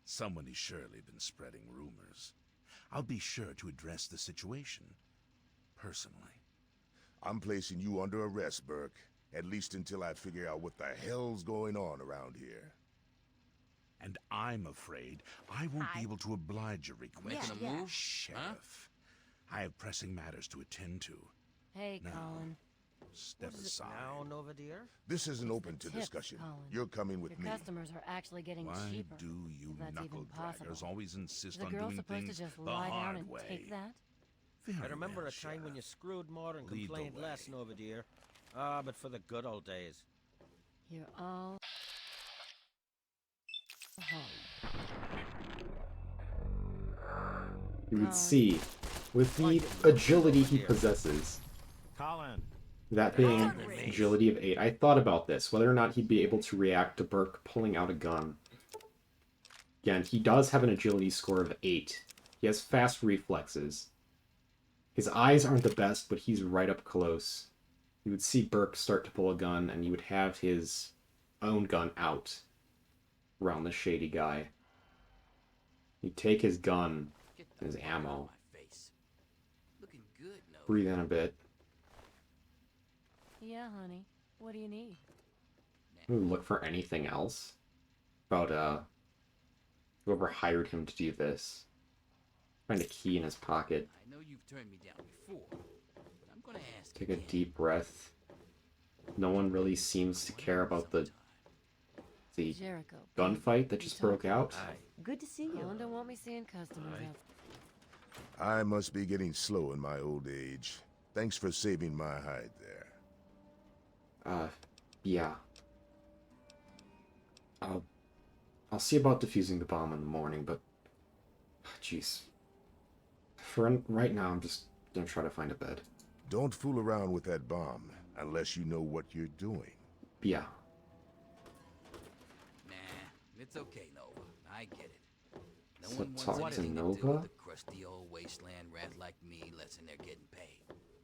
Someone has surely been spreading rumors. I'll be sure to address the situation personally. I'm placing you under arrest, Burke. At least until I figure out what the hell's going on around here. And I'm afraid I won't be able to oblige your request. Making a move? Sheriff, I have pressing matters to attend to. Hey, No. Colin. Step aside. Now, Nova dear? This isn't It's open the to tips, discussion. Colin. You're coming with Your me. customers are actually getting Why cheaper. do you if that's knuckle even possible. draggers always insist Is a on girl doing supposed things to just the lie down hard and way? take that? Very I remember well, a time when you Sheriff. screwed more and Lead the complained less, way. Nova dear. Ah, but for the good old days. You're all home. You would Colin. see, with the agility he possesses, Colin. that being Colin. agility of 8, I thought about this, whether or not he'd be able to react to Burke pulling out a gun. Again, he does have an agility score of 8. He has fast reflexes. His eyes aren't the best, but he's right up close. You would see Burke start to pull a gun, and you would have his own gun out around the shady guy. He'd take his gun, his ammo, breathe in a bit. Yeah, honey. What do you need? Look for anything else about whoever hired him to do this. Find a key in his pocket. I know you've turned me down before, but I'm gonna ask Take a again. deep breath. No one really seems to care about the Jericho. gunfight that just broke out. Good to see you. Colin don't want me seeing customers out. I must be getting slow in my old age. Thanks for saving my hide there. Yeah. I'll see about defusing the bomb in the morning, but jeez. For right now, I'm just gonna try to find a bed. Don't fool around with that bomb unless you know what you're doing. Yeah. Nah, it's okay, Nova. I get it. No So one wants talk to anything Nova? to do with a crusty old wasteland rat like me unless they're getting paid.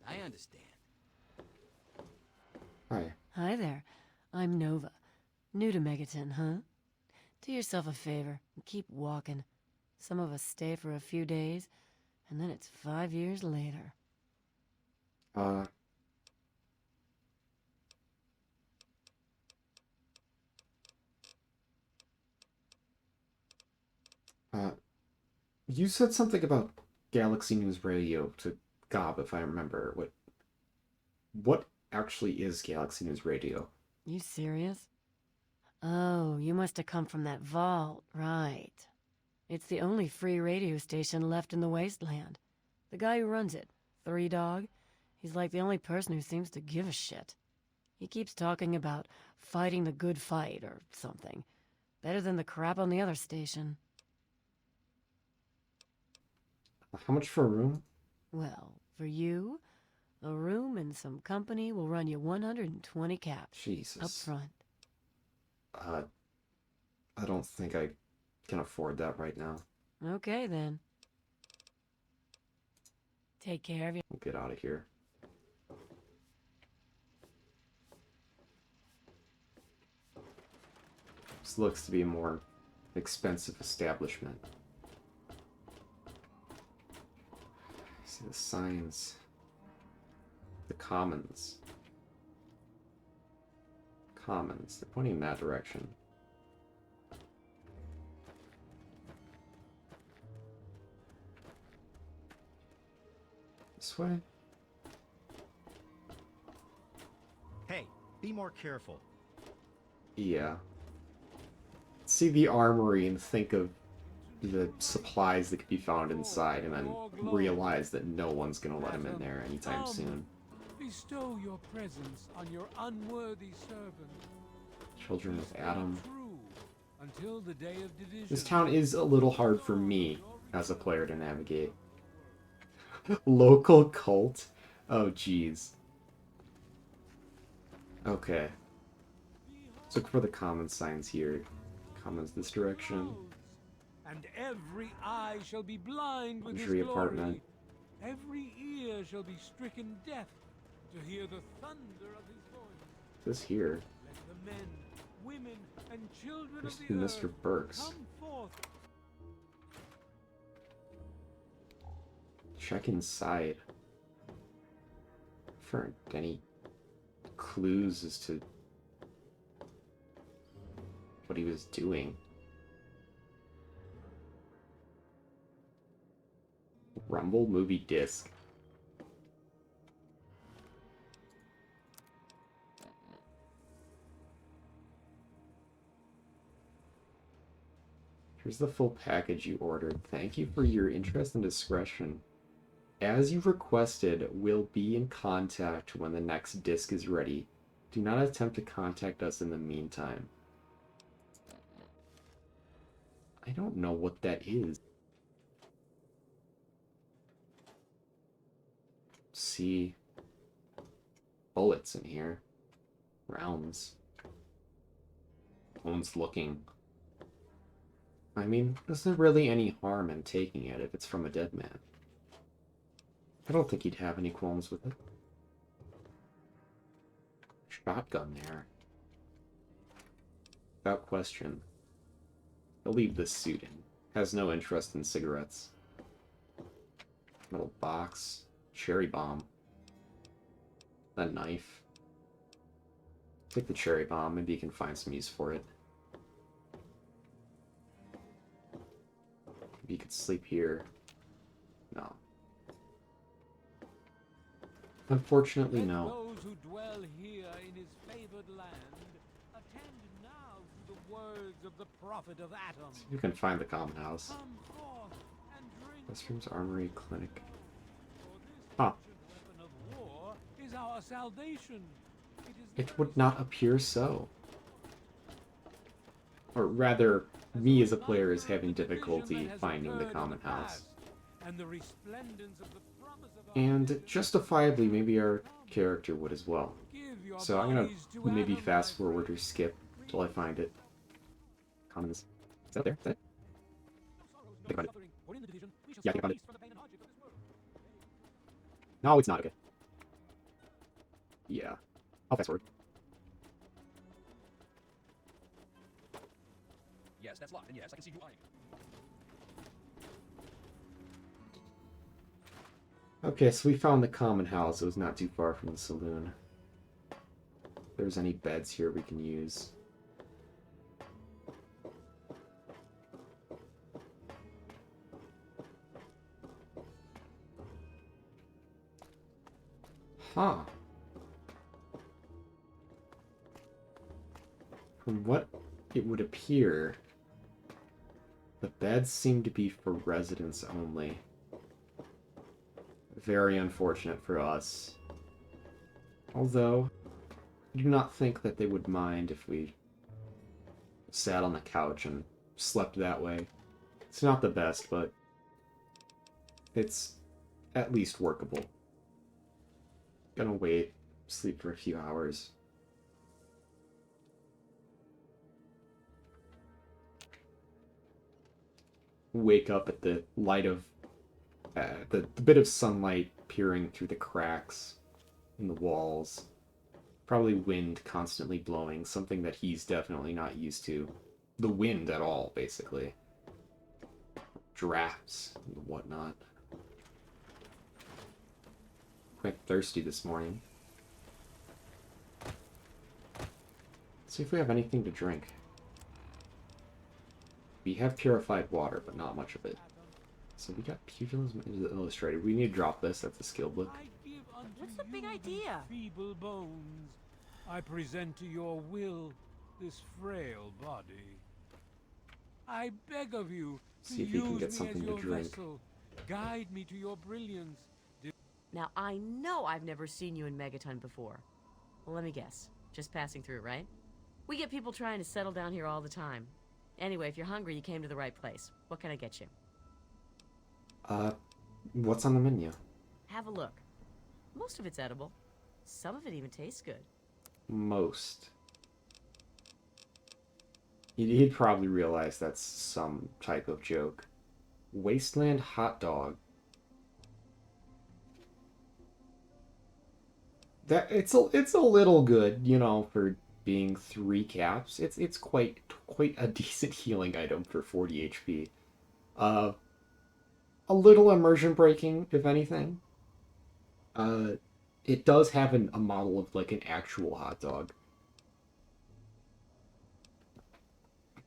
I understand. Hi. Hi there. I'm Nova. New to Megaton, huh? Do yourself a favor and keep walking. Some of us stay for a few days, and then it's 5 years later. You said something about Galaxy News Radio to Gob, if I remember. What actually is Galaxy News Radio? You serious? Oh, you must have come from that vault, right. It's the only free radio station left in the wasteland. The guy who runs it, Three Dog, he's like the only person who seems to give a shit. He keeps talking about fighting the good fight or something. Better than the crap on the other station. How much for a room? Well, for you, a room and some company will run you 120 caps. Jesus. Up front. I don't think I can afford that right now. Okay, then. Take care of you. We'll get out of here. This looks to be a more expensive establishment. See the signs. The commons. Commons. They're pointing in that direction. This way? Hey, be more careful. Yeah. See the armory and think of the supplies that could be found inside, and then realize that no one's gonna let him in there anytime soon. Bestow your presence on your unworthy servant. Children of Adam. Until the day of division. This town is a little hard for me as a player to navigate. Local cult? Oh, jeez. Okay. Let's look for the common signs here. Commons this direction. And every eye shall be blind with his Luxury glory. apartment. Every ear shall be stricken deaf to hear the thunder of his voice. This here. Let the men, women, and children There's of the Mr. earth Burks. come forth. Check inside for any clues as to what he was doing. Rumble movie disc. Here's the full package you ordered. Thank you for your interest and discretion. As you requested, we'll be in contact when the next disc is ready. Do not attempt to contact us in the meantime. I don't know what that is. See bullets in here. Rounds. No one's looking. I mean, is there really any harm in taking it if it's from a dead man? I don't think he'd have any qualms with it. Shotgun there. Without question. He'll leave this suit in. Has no interest in cigarettes. Little box. Cherry bomb. That knife. Take the cherry bomb. Maybe you can find some use for it. Maybe you could sleep here. No. Unfortunately, no. Those who dwell here in his favored land attend now to the words of the prophet of Atom. You can find the common house. Come forth and drink. Restrooms, armory, clinic. For this Huh. ancient weapon of war is our salvation. It would not appear so. Or rather, me as a player is having difficulty finding the common house. And the resplendence of the promise of And justifiably, maybe our character would as well. So I'm gonna maybe fast forward or skip till I find it. Commons. Is that there? Is that it? Think about it. Yeah, think about it. No, it's not. Okay. Yeah. I'll fast forward. Yes, that's locked, and yes, I can see you eyeing. Okay, so we found the common house. It was not too far from the saloon. If there's any beds here we can use. Huh. From what it would appear, the beds seem to be for residents only. Very unfortunate for us. Although, I do not think that they would mind if we sat on the couch and slept that way. It's not the best, but it's at least workable. Gonna wait, sleep for a few hours. Wake up at the light of the bit of sunlight peering through the cracks in the walls. Probably wind constantly blowing, something that he's definitely not used to. The wind at all, basically. Drafts and whatnot. Quite thirsty this morning. Let's see if we have anything to drink. We have purified water, but not much of it. So we got pugilism illustrated. We need to drop this. That's a skill book. What's the big idea? Feeble bones. I present to your will this frail body. I beg of you to See if he can use get me something as to your drink. vessel. Guide me to your brilliance. Now, I know I've never seen you in Megaton before. Well, let me guess. Just passing through, right? We get people trying to settle down here all the time. Anyway, if you're hungry, you came to the right place. What can I get you? What's on the menu? Have a look. Most of it's edible. Some of it even tastes good. Most. He'd probably realize that's some type of joke. Wasteland hot dog. That it's a little good, you know, for being 3 caps. It's quite a decent healing item for 40 HP. A little immersion breaking, if anything. It does have a model of like an actual hot dog.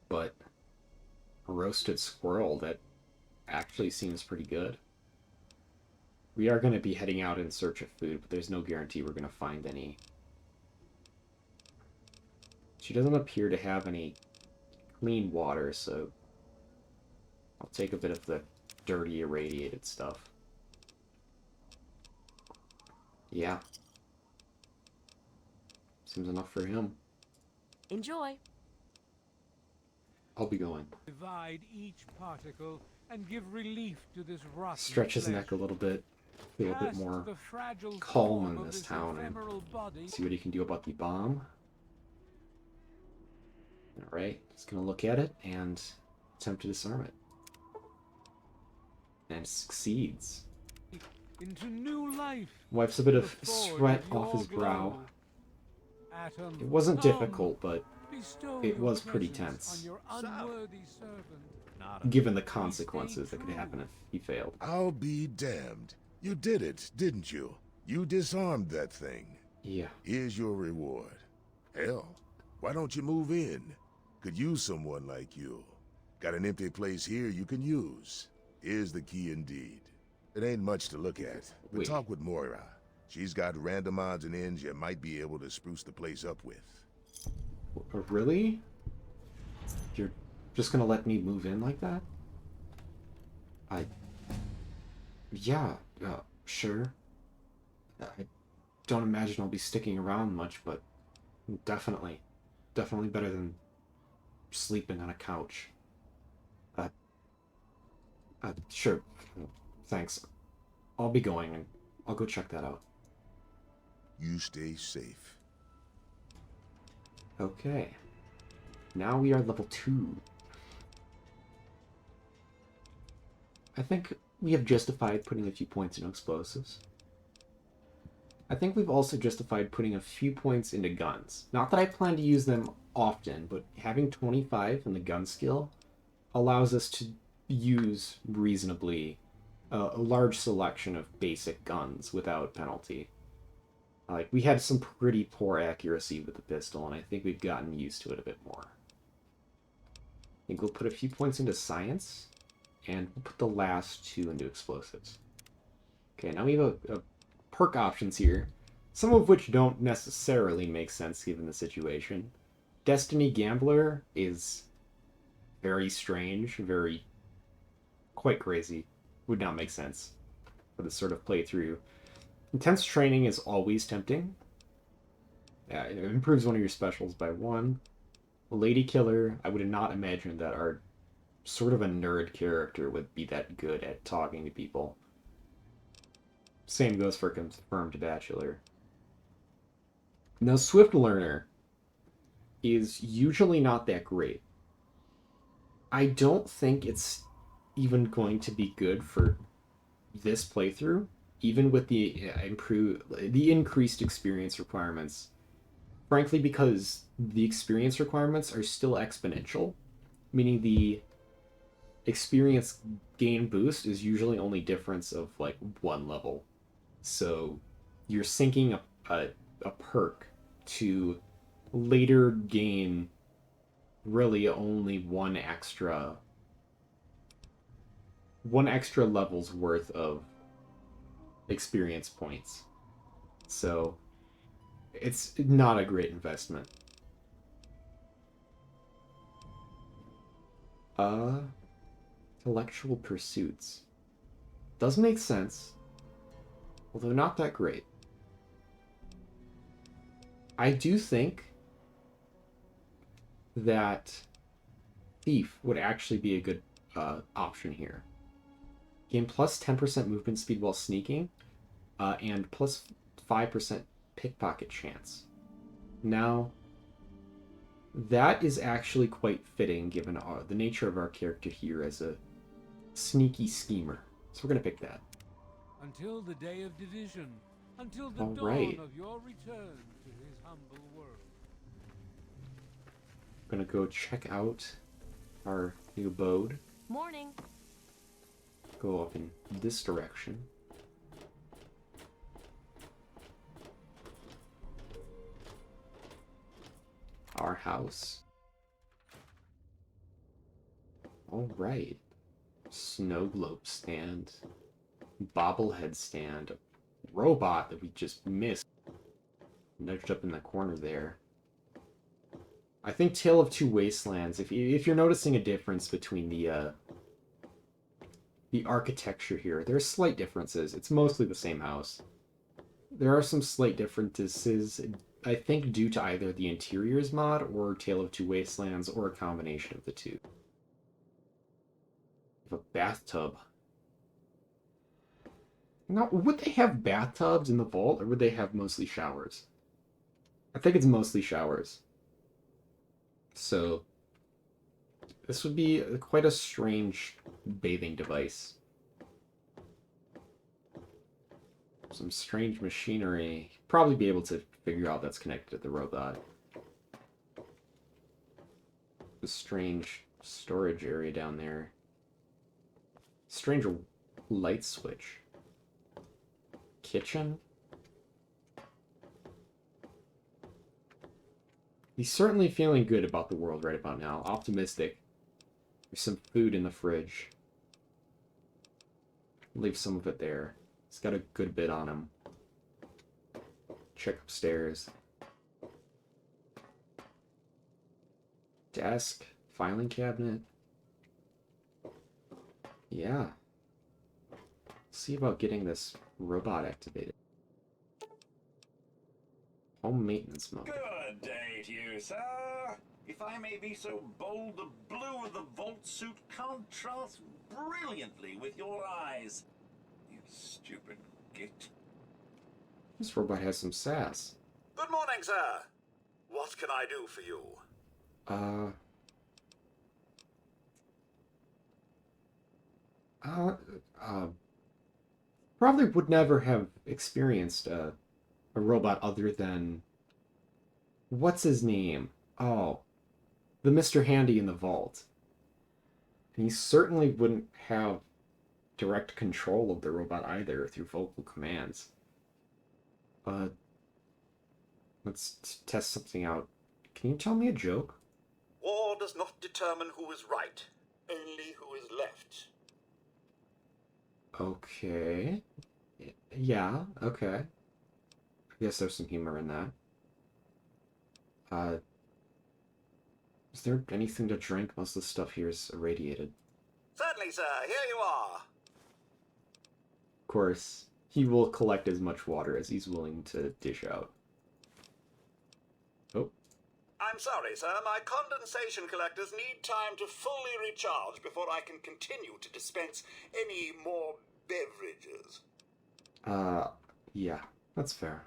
But a roasted squirrel, that actually seems pretty good. We are going to be heading out in search of food, but there's no guarantee we're going to find any. She doesn't appear to have any clean water, so I'll take a bit of the dirty, irradiated stuff. Yeah. Seems enough for him. Enjoy. I'll be going. Divide each particle and give relief to this rotten Stretch his flesh. neck a little bit. Feel a bit Cast more the fragile calm form in of this town and ephemeral body. see what he can do about the bomb. Alright, just gonna look at it and attempt to disarm it. And succeeds. into new life. Wipes a bit in of the forge sweat of off his your brow. glow. Atom, It wasn't come, difficult, but bestow it your was pretty presence tense, on your unworthy servant. Not a given the consequences that could happen if he failed. I'll be damned. You did it, didn't you? You disarmed that thing. Yeah. Here's your reward. Hell, why don't you move in? Could use someone like you. Got an empty place here you can use. Here's the key indeed. It ain't much to look at, but Wait. talk with Moira. She's got random odds and ends you might be able to spruce the place up with. Really? You're just gonna let me move in like that? Yeah, sure. I don't imagine I'll be sticking around much, but definitely better than sleeping on a couch. Sure. Thanks. I'll be going, and I'll go check that out. You stay safe. Okay. Now we are level 2. I think we have justified putting a few points into explosives. I think we've also justified putting a few points into guns. Not that I plan to use them often, but having 25 in the gun skill allows us to use reasonably a large selection of basic guns without penalty. Like, we had some pretty poor accuracy with the pistol, and I think we've gotten used to it a bit more. I think we'll put a few points into science, and we'll put the last 2 into explosives. Okay, now we have a perk options here, some of which don't necessarily make sense given the situation. Destiny Gambler is very strange, quite crazy. Would not make sense for this sort of playthrough. Intense Training is always tempting. Yeah, it improves one of your specials by 1. Lady Killer, I would not imagine that our sort of a nerd character would be that good at talking to people. Same goes for Confirmed Bachelor. Now, Swift Learner is usually not that great. I don't think it's even going to be good for this playthrough, even with the increased experience requirements. Frankly, because the experience requirements are still exponential, meaning the experience gain boost is usually only difference of like 1 level. So you're syncing a perk to later gain really only one extra level's worth of experience points. So it's not a great investment. Intellectual pursuits does make sense, although not that great. I do think that Thief would actually be a good option here. Gain plus 10% movement speed while sneaking, and plus 5% pickpocket chance. Now, that is actually quite fitting given the nature of our character here as a sneaky schemer. So we're going to pick that. Until the day of division, until the All dawn right. of your return to his humble world. We're going to go check out our new abode. Morning. Go up in this direction. Our house. All right. Snow globe stand. Bobblehead stand. Robot that we just missed. Nudged up in the corner there. I think Tale of Two Wastelands, if you're noticing a difference between the architecture here, there are slight differences. It's mostly the same house. There are some slight differences, I think, due to either the interiors mod or Tale of Two Wastelands, or a combination of the two. We have a bathtub. Now, would they have bathtubs in the vault, or would they have mostly showers? I think it's mostly showers. So, this would be quite a strange bathing device. Some strange machinery. Probably be able to figure out that's connected to the robot. A strange storage area down there. Strange light switch. Kitchen? He's certainly feeling good about the world right about now. Optimistic. There's some food in the fridge. Leave some of it there. He's got a good bit on him. Check upstairs. Desk. Filing cabinet. Yeah. See about getting this robot activated. Home maintenance mode. Good day to you, sir. If I may be so bold, the blue of the vault suit contrasts brilliantly with your eyes. You stupid git. This robot has some sass. Good morning, sir. What can I do for you? Probably would never have experienced a robot other than... What's his name? Oh, the Mr. Handy in the vault. And he certainly wouldn't have direct control of the robot either through vocal commands. Let's test something out. Can you tell me a joke? War does not determine who is right, only who is left. Okay. Yeah, okay. I guess there's some humor in that. Is there anything to drink? Most of the stuff here is irradiated. Certainly, sir. Here you are. Of course, he will collect as much water as he's willing to dish out. Oh. I'm sorry, sir. My condensation collectors need time to fully recharge before I can continue to dispense any more beverages. Yeah, that's fair.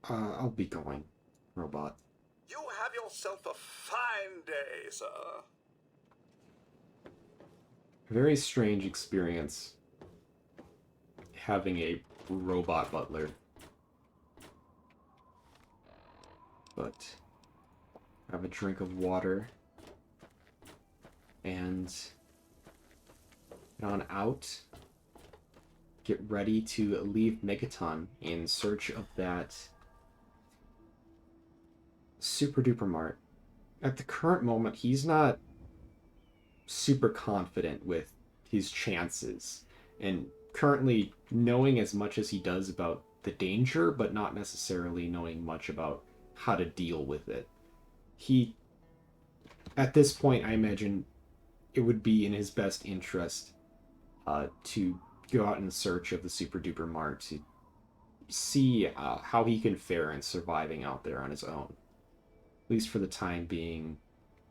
I'll be going, robot. You have yourself a fine day, sir. Very strange experience having a robot butler. But have a drink of water and get on out. Get ready to leave Megaton in search of that super duper mart. At the current moment, he's not super confident with his chances, and currently knowing as much as he does about the danger, but not necessarily knowing much about how to deal with it. He, at this point, I imagine it would be in his best interest to go out in search of the super duper mart to see how he can fare in surviving out there on his own. At least for the time being,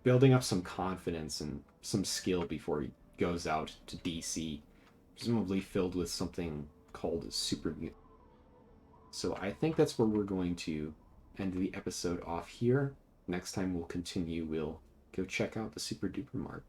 building up some confidence and some skill before he goes out to DC, presumably filled with something called super mutant. So I think that's where we're going to end the episode off here. Next time we'll continue. We'll go check out the super duper mart.